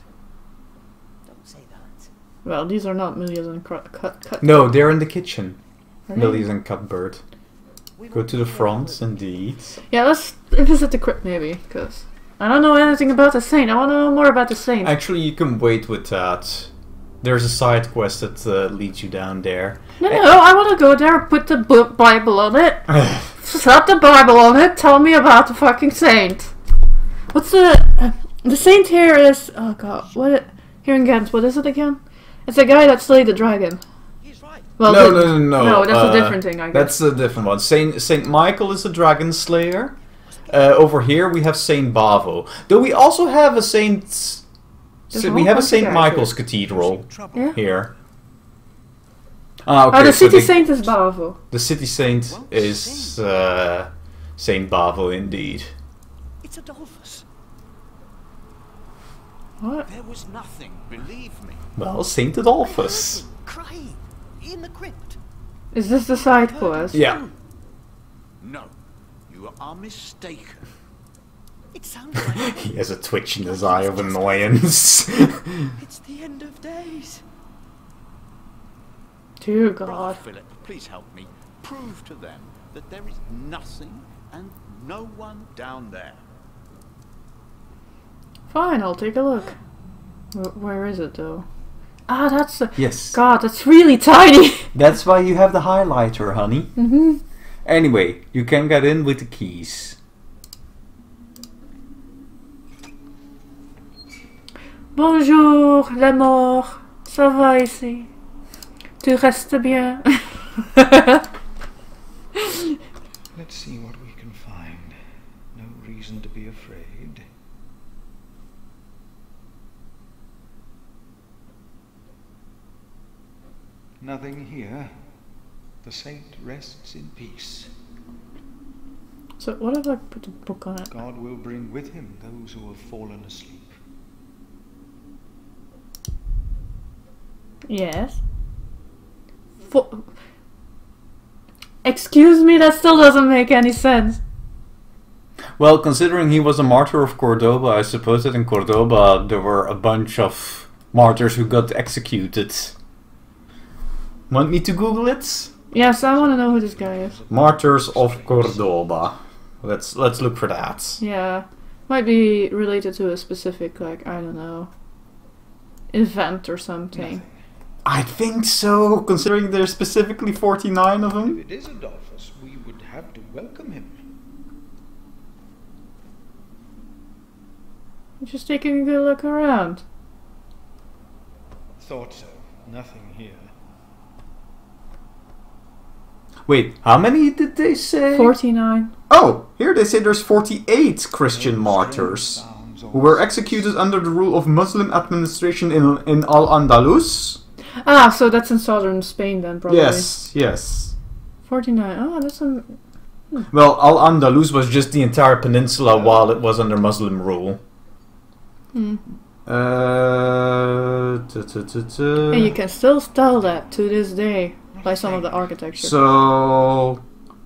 Don't say that. Well, these are not Milius and Cuthbert. no, they're in the kitchen. Are they? Milius and Cuthbert. Go to the front, indeed. Yeah, let's visit the crypt maybe, because I don't know anything about the saint. I want to know more about the saint. Actually, you can wait with that. There's a side quest that leads you down there. No, I want to go there, put the Bible on it. Slap the Bible on it, tell me about the fucking saint. What's the saint here is... Oh god, what... Here in Ghent, what is it again? It's a guy that slayed the dragon. Well, No, no, that's a different thing, I guess. That's a different one. Saint Michael is a dragon slayer. Over here we have Saint Bavo. Though we also have a Saint... we have a Saint Michael's Cathedral here. Ah, okay, the so city saint is Bavo. The city saint is Saint Bavo, indeed. It's Adolphus. What? There was nothing, believe me. Well, Saint Adolphus. Crying in the crypt. Is this the side quest? Yeah. No, you are mistaken. It sounds like He has a twitch in his eye of annoyance. it's the end of days. Dear Brother God. Philip, please help me. Prove to them that there is nothing and no one down there. Fine, I'll take a look. Where is it though? Ah, that's... Yes. God, that's really tiny. That's why you have the highlighter, honey. Mm-hmm. Anyway, you can get in with the keys. Bonjour, la mort. Ça va ici? Tu restes bien? Let's see what we can find. No reason to be afraid. Nothing here. The saint rests in peace. So what if I put a book on it? God will bring with him those who have fallen asleep. Yes. Excuse me, that still doesn't make any sense. Well, considering he was a martyr of Cordoba, I suppose that in Cordoba there were a bunch of martyrs who got executed. Want me to Google it? Yes, I want to know who this guy is. Martyrs of Cordoba. Let's look for that. Yeah. Might be related to a specific, like, I don't know, event or something. I think so, considering there's specifically 49 of them. If it is Adolphus, welcome him. Just taking a good look around. Thought so. Nothing here. Wait, how many did they say? 49. Oh, here they say there's 48 Christian martyrs who were executed under the rule of Muslim administration in Al-Andalus. Ah, so that's in southern Spain then, probably. Yes. 49. Oh, that's some... Well, Al-Andalus was just the entire peninsula while it was under Muslim rule. And you can still tell that to this day by some of the architecture. So,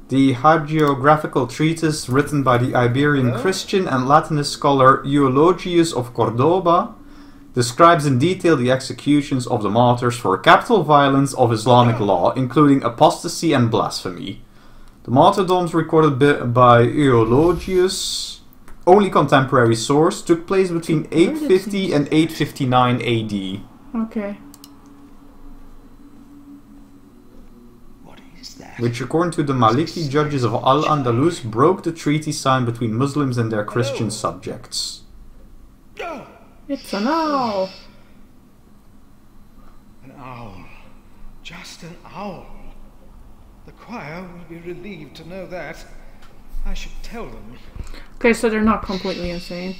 the hagiographical treatise written by the Iberian Christian and Latinist scholar Eulogius of Cordoba describes in detail the executions of the martyrs for capital violence of Islamic law, including apostasy and blasphemy. The martyrdoms recorded by Eulogius, only contemporary source, took place between 850 and 859 AD. Okay. What is that? Which, according to the Maliki judges of Al-Andalus, broke the treaty signed between Muslims and their Christian subjects. It's an owl. An owl. Just an owl. The choir will be relieved to know that. I should tell them. Okay, so they're not completely insane.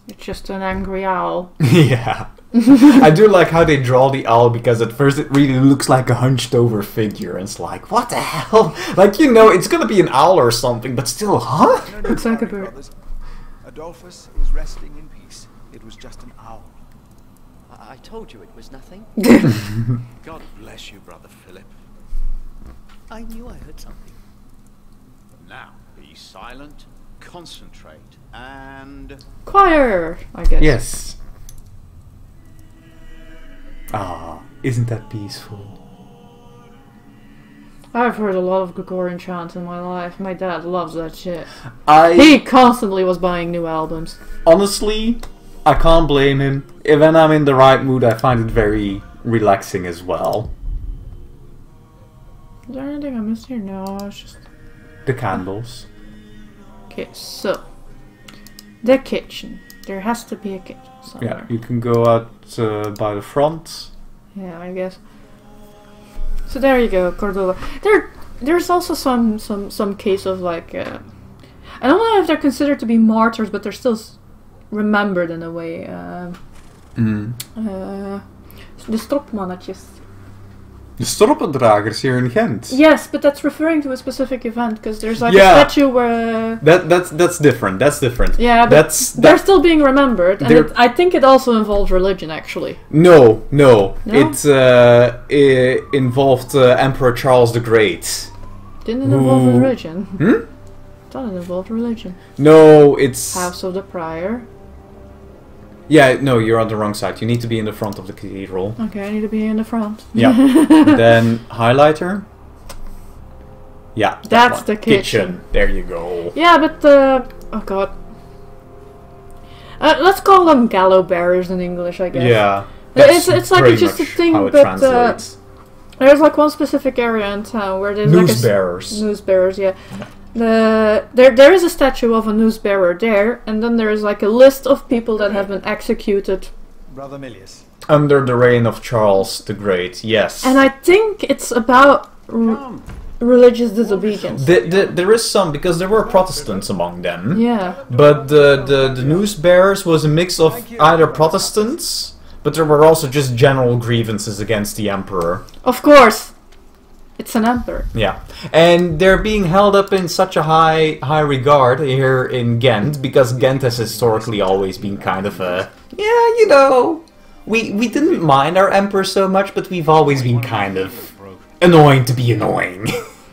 It's just an angry owl. Yeah. I do like how they draw the owl, because at first it really looks like a hunched over figure, and it's like, what the hell? Like, you know, it's gonna be an owl or something, but still, huh? It's like a bird. Adolphus is resting in peace. It was just an owl. I told you it was nothing. God bless you, Brother Philip. I knew I heard something. Now, be silent, concentrate, and... Choir, I guess. Yes. Ah, isn't that peaceful? I've heard a lot of Gregorian chants in my life. My dad loves that shit. He constantly was buying new albums. Honestly, I can't blame him. When I'm in the right mood, I find it very relaxing as well. Is there anything I missed here? No, it's just... The candles. Okay, so... The kitchen. There has to be a kitchen somewhere. Yeah, you can go out by the front. Yeah, I guess. So there you go, Cordoba. There's also some case of like... I don't know if they're considered to be martyrs, but they're still remembered in a way. The stropmannetjes. The stroppendragers here in Ghent. Yes, but that's referring to a specific event, because there's like a statue where... That's different, that's different. Yeah, but they're still being remembered, and I think it also involved religion, actually. No? It involved Emperor Charles the Great. Didn't it involve religion? I thought it involved religion. No, it's... House of the Prior. Yeah, no, you're on the wrong side. You need to be in the front of the cathedral. Okay, I need to be in the front. Yeah. Then, highlighter. Yeah, that's the kitchen. There you go. Yeah, but oh god. Let's call them gallows bearers in English, I guess. Yeah. It's like just a thing, but there's like one specific area in town where there's news bearers. News bearers, yeah. There is a statue of a news bearer there, and then there is like a list of people that have been executed. Brother Milius. Under the reign of Charles the Great, yes. And I think it's about religious disobedience. There is some, because there were Protestants among them. Yeah. But the news bearers was a mix of either Protestants, but there were also just general grievances against the emperor. Of course. It's an emperor. Yeah. And they're being held up in such a high regard here in Ghent, because Ghent has historically always been kind of a... Yeah, you know... We didn't mind our emperor so much, but we've always been kind of annoying to be annoying.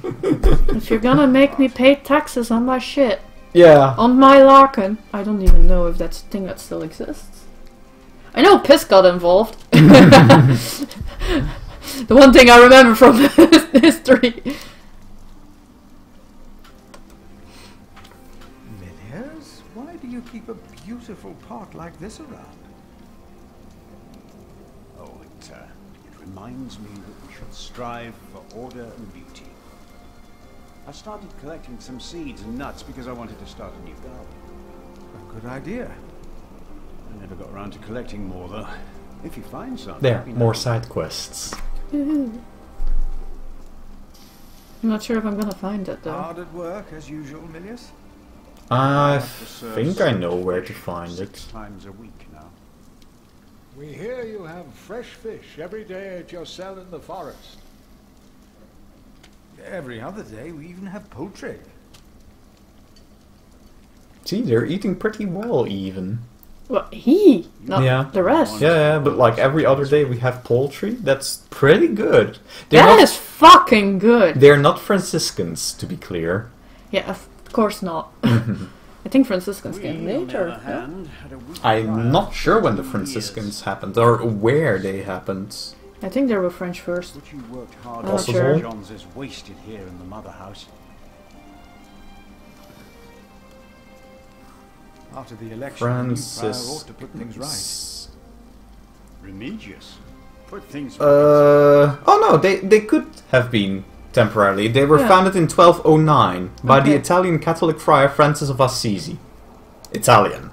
If you're gonna make me pay taxes on my shit... Yeah. On my Larkin. I don't even know if that's a thing that still exists. I know Piss got involved. The one thing I remember from history. Milius, why do you keep a beautiful pot like this around? Oh, it reminds me that we should strive for order and beauty. I started collecting some seeds and nuts because I wanted to start a new garden. A good idea. I never got around to collecting more, though. If you find some... There, more side quests. I'm not sure if I'm gonna find it, though. Hard at work, as usual, Milius? I think I know where to find it. 6 times a week now. We hear you have fresh fish every day at your cell in the forest. Every other day, we even have poultry. See, they're eating pretty well, even. Well, he, not the rest. Yeah, but like every other day we have poultry. That's pretty good. That is fucking good. They're not Franciscans, to be clear. Yeah, of course not. I think Franciscans came later. I'm not sure when the Franciscans happened, or where they happened. I think they were French first. But you worked hard. I'm not sure. John's is wasted here in the mother house. After the election, the new prior ought to put things right. Remigius? Put things right. Oh no, they could have been temporarily. They were founded in 1209 by the Italian Catholic friar Francis of Assisi. Italian.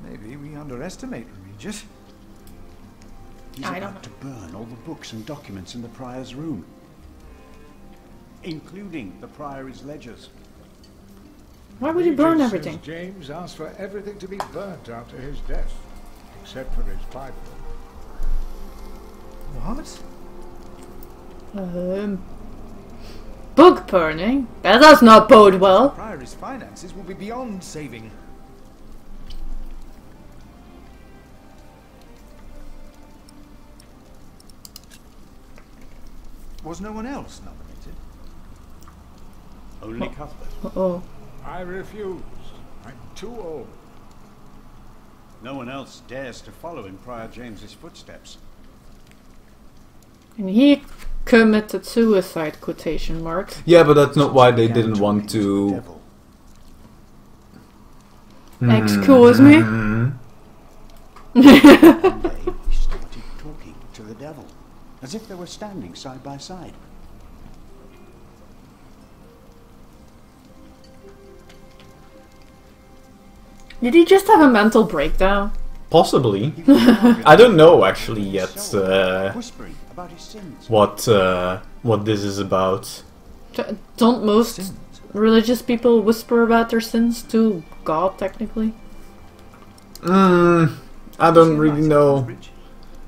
Maybe we underestimate Remigius. He's about to burn all the books and documents in the prior's room, including the priory's ledgers. Why would he burn everything? James asked for everything to be burnt after his death, except for his Bible. What? Book burning? That does not bode well. Priory's finances will be beyond saving. Was no one else nominated? Only Cuthbert. Uh-oh. I refuse. I'm too old. No one else dares to follow in Prior James's footsteps. And he committed suicide, quotation marks. Yeah, but that's not why they didn't want to... Excuse me? One day, he started talking to the devil, as if they were standing side by side. Did he just have a mental breakdown? Possibly. I don't know actually yet what this is about. Don't most religious people whisper about their sins to God, technically? I don't really know.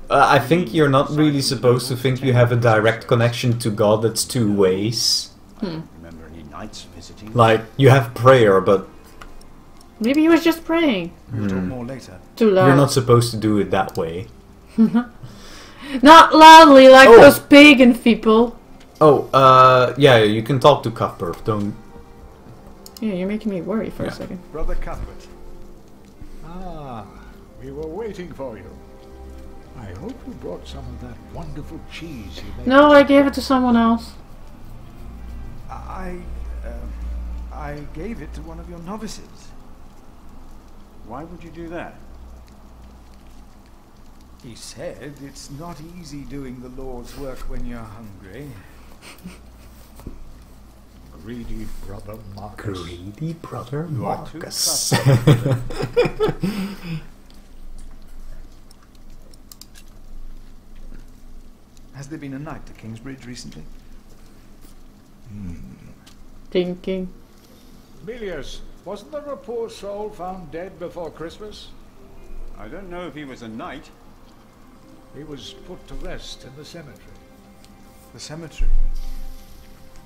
I think you're not really supposed to think you have a direct connection to God that's two ways. Remember any knights visiting? Like, you have prayer, but... Maybe he was just praying. We'll talk more later. Too loud. You're not supposed to do it that way. Not loudly, like those pagan people. Oh, yeah, you can talk to Cuthbert, don't... Yeah, you're making me worry for a second. Brother Cuthbert. Ah, we were waiting for you. I hope you brought some of that wonderful cheese you made. No, I gave it to someone else. I gave it to one of your novices. Why would you do that? He said it's not easy doing the Lord's work when you're hungry. Greedy brother Marcus. Greedy brother Marcus. Has there been a night to Kingsbridge recently? Thinking. Milius, wasn't there a poor soul found dead before Christmas? I don't know if he was a knight. He was put to rest in the cemetery. The cemetery?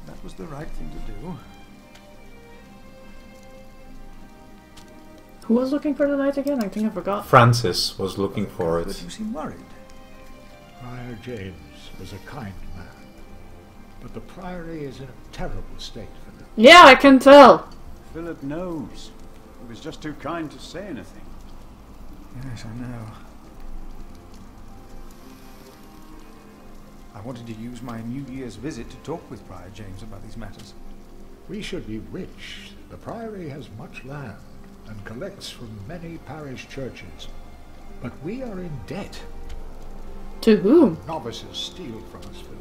That was the right thing to do. Who was looking for the night again? I think I forgot. Francis was looking for it. But you seem worried. Prior James was a kind man, but the priory is in a terrible state for them. Yeah, I can tell. Philip knows. He was just too kind to say anything. Yes, I know. I wanted to use my New Year's visit to talk with Prior James about these matters. We should be rich. The priory has much land and collects from many parish churches. But we are in debt. To whom? Novices steal from us, Philip.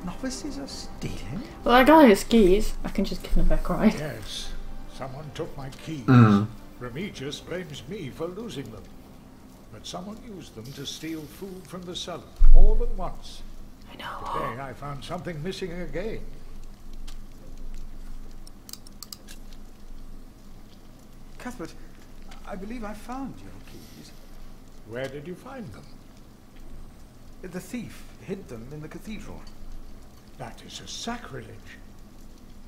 Novices are stealing? Well, I got his keys. I can just give them back, right? Yes, someone took my keys. Remigius blames me for losing them. But someone used them to steal food from the cellar, more than once. I know. Today I found something missing again. Cuthbert, I believe I found your keys. Where did you find them? The thief hid them in the cathedral. That is a sacrilege.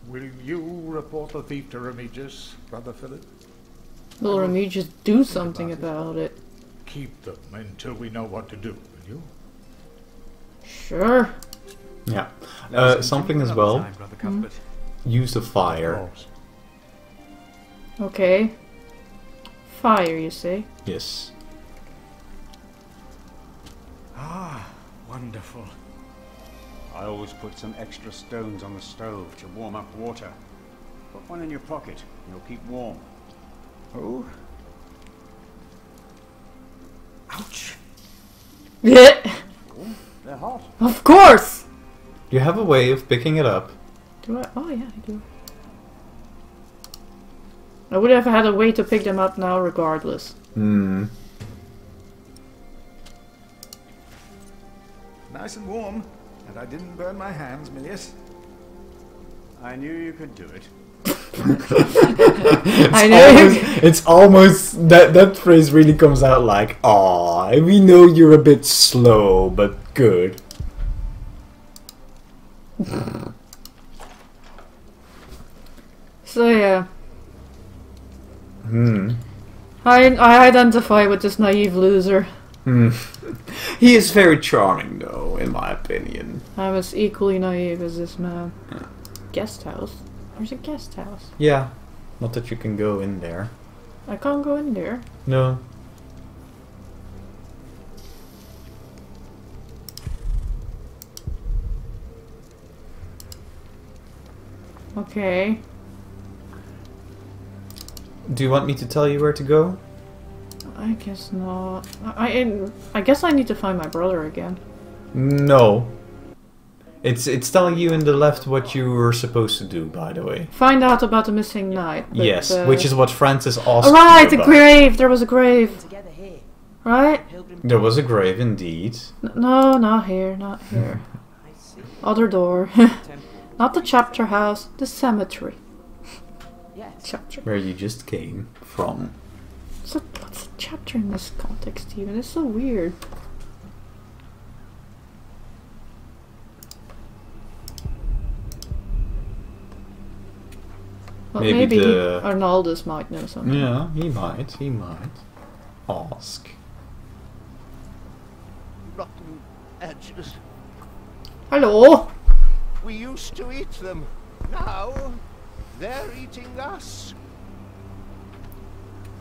Will you report the thief to Remigius, Brother Philip? Will Remigius do something about it? Keep them until we know what to do, will you? Sure. Yeah. Something as well. Use the fire. Okay. Fire, you say? Yes. Ah, wonderful. I always put some extra stones on the stove to warm up water. Put one in your pocket, and you'll keep warm. Oh. Ouch. Yeah. They're hot. Of course! You have a way of picking it up. Do I? Oh yeah, I do. I would have had a way to pick them up now regardless. Hmm. Nice and warm, and I didn't burn my hands, Milius. I knew you could do it. It's almost that phrase really comes out like, "Aw, we know you're a bit slow, but good." So yeah. I identify with this naive loser. He is very charming, though, in my opinion. I'm as equally naive as this man. Guest house? There's a guest house. Yeah, not that you can go in there. I can't go in there. No. Okay. Do you want me to tell you where to go? I guess not. I guess I need to find my brother again. No. It's telling you in the left what you were supposed to do, by the way. Find out about the missing knight. But, yes, which is what Francis asked right, you the about. grave! There was a grave. Right? There was a grave, indeed. No, not here, not here. Other door. Not the chapter house, the cemetery. Chapter. Where you just came from. What's a chapter in this context, Steven? It's so weird. Well, maybe Arnaldus might know something. Yeah, he might. Ask. Rotten edges. Hello? We used to eat them. Now, they're eating us.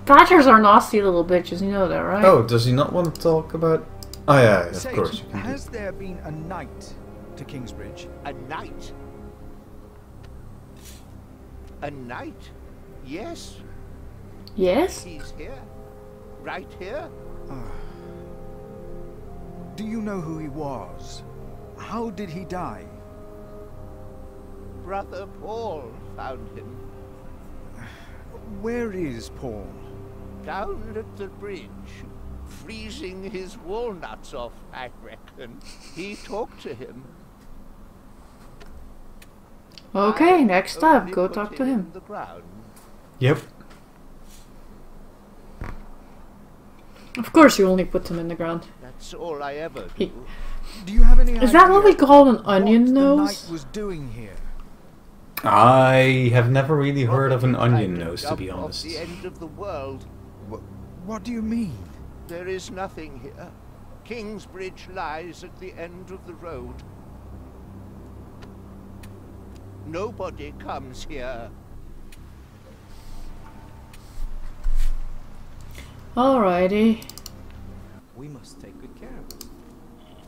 Badgers are nasty little bitches, you know that, right? Oh, does he not want to talk about... Oh yeah, of Sage, course you can. Has there been a knight to Kingsbridge? A knight? A knight? Yes. Yes? He's here. Right here. Do you know who he was? How did he die? Brother Paul found him. Where is Paul? Down at the bridge. Freezing his walnuts off, I reckon. He talked to him. Okay, next up, go talk to him. The ground. Yep. Of course you only put them in the ground. That's all I ever do. Do you have any idea? Is that what we call an onion nose? What the knight was doing here? I have never really heard of an onion nose, to be honest. The end of the world. What do you mean? There is nothing here. Kingsbridge lies at the end of the road. Nobody comes here. Alrighty. We must take good care of it.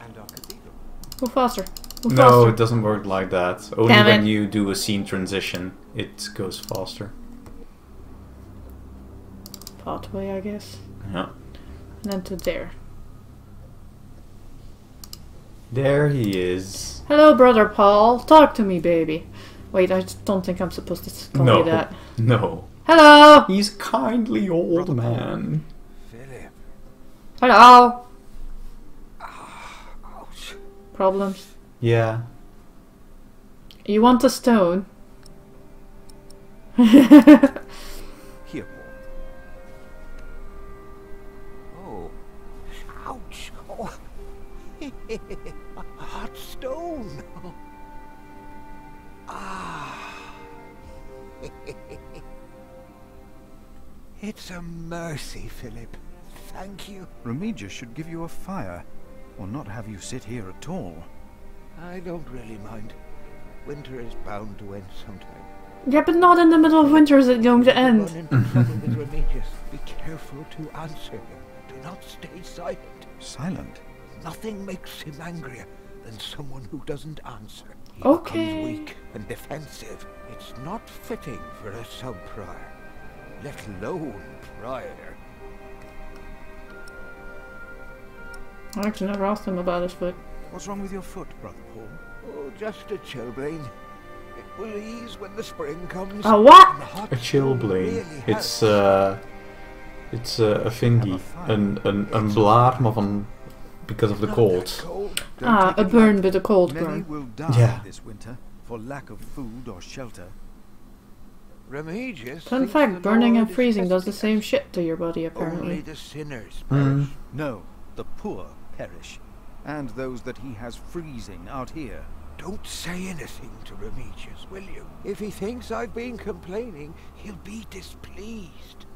And our cathedral. Go faster. Go No, faster. it doesn't work like that. Only Damn when it. you do a scene transition, it goes faster. Pathway, I guess. Yeah. And then to there. There he is. Hello, Brother Paul. Talk to me, baby. Wait, I just don't think I'm supposed to call you that. No. Hello! He's a kindly old man. Philip. Hello! Ouch. Problems? Yeah. You want a stone? Here, Oh. Ouch. Oh. A hot stone. Ah. It's a mercy, Philip. Thank you. Remigius should give you a fire, or not have you sit here at all. I don't really mind. Winter is bound to end sometime. Yeah, but not in the middle of winter is it going to end. Run into trouble with Remigius. Be careful to answer him. Do not stay silent. Silent? Nothing makes him angrier than someone who doesn't answer. He Okay. becomes weak and defensive. It's not fitting for a sub-prior, let alone prior. I actually never asked him about his foot. What's wrong with your foot, Brother Paul? Oh, just a chilblain. It will ease when the spring comes. A what? And the hot A chilblain. really It's a thingy. Een blaar, maar van... because of the cold. Ah, a burn but a cold Many burn. will die Yeah. this winter for lack of food or shelter. Remigius Fun thinks fact, the burning Lord and freezing is does the same shit to your body Only apparently. the sinners Mm. No, the poor perish, and those that he has freezing out here. Don't say anything to Remigius, will you? If he thinks I've been complaining, he'll be displeased.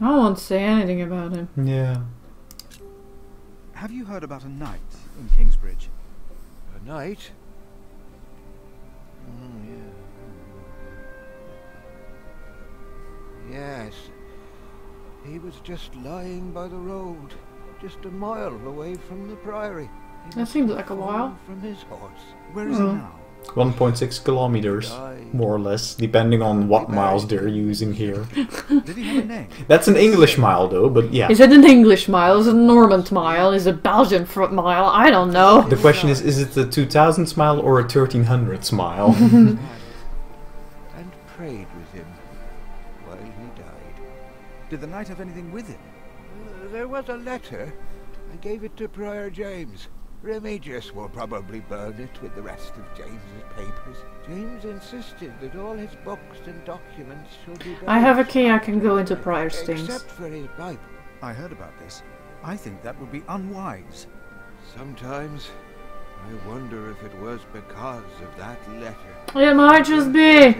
I won't say anything about him. Yeah. Have you heard about a knight in Kingsbridge? A knight? Yes. He was just lying by the road, just a mile away from the priory. That seems like a while. From his horse. Where is he now? 1.6 kilometers, more or less, depending on what miles they're using here. Did he have a name? That's an English mile though, but yeah. Is it an English mile? Is it a Normand mile? Is it a Belgian mile? I don't know. The question is it a 2000s mile or a 1300s mile? And prayed with him while he died. Did the knight have anything with him? There was a letter. I gave it to Prior James. Remigius will probably burn it with the rest of James's papers. James insisted that all his books and documents should be burned. I have a key, I can go into Prior's things. Except for his Bible. I heard about this. I think that would be unwise. Sometimes I wonder if it was because of that letter. It might just be.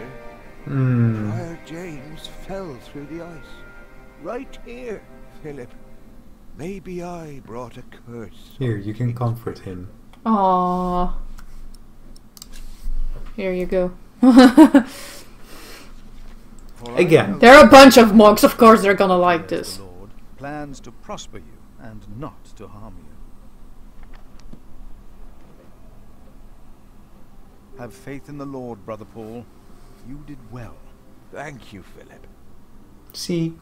Prior James fell through the ice. Right here, Philip. Maybe I brought a curse. Here, you can comfort him. Aww. Here you go. Again. They're a bunch of monks, of course they're gonna like this. The Lord plans to prosper you and not to harm you. Have faith in the Lord, Brother Paul. You did well. Thank you, Philip. See?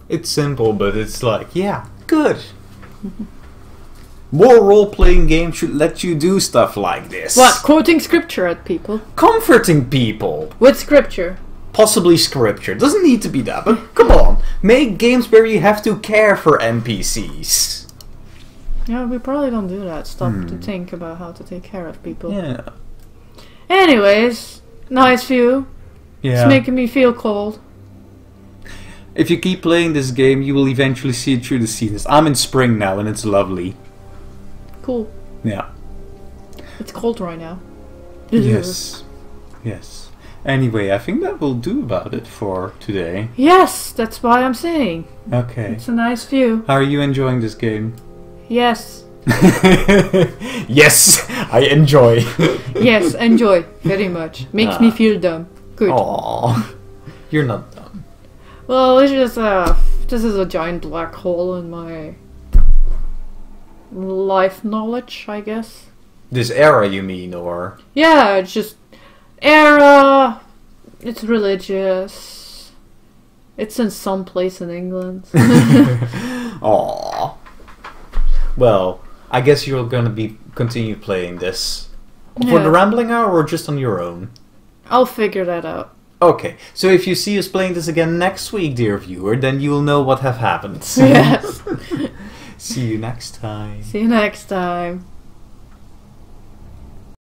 It's simple, but it's like, yeah, good. More role-playing games should let you do stuff like this. What? Quoting scripture at people? Comforting people. With scripture? Possibly scripture. Doesn't need to be that, but come on. Make games where you have to care for NPCs. Yeah, we probably don't do that. Stop to think about how to take care of people. Yeah. Anyways, nice view. Yeah. It's making me feel cold. If you keep playing this game, you will eventually see it through the seasons. I'm in spring now, and it's lovely. Cool. Yeah. It's cold right now. Yes. Yes. Anyway, I think that will do about it for today. Yes, that's why I'm saying. Okay. It's a nice view. How are you enjoying this game? Yes. Yes, I enjoy. Yes, enjoy very much. Makes me feel dumb. Good. Aww. You're not dumb. Well, it's just this is a giant black hole in my life knowledge, I guess. This era, you mean, or? Yeah, it's just era. It's religious. It's in some place in England. Aww. Well, I guess you're gonna be continue playing this? Yeah. For the Rambling Hour or just on your own? I'll figure that out. Okay, so if you see us playing this again next week, dear viewer, then you will know what have happened. Yes. See you next time. See you next time.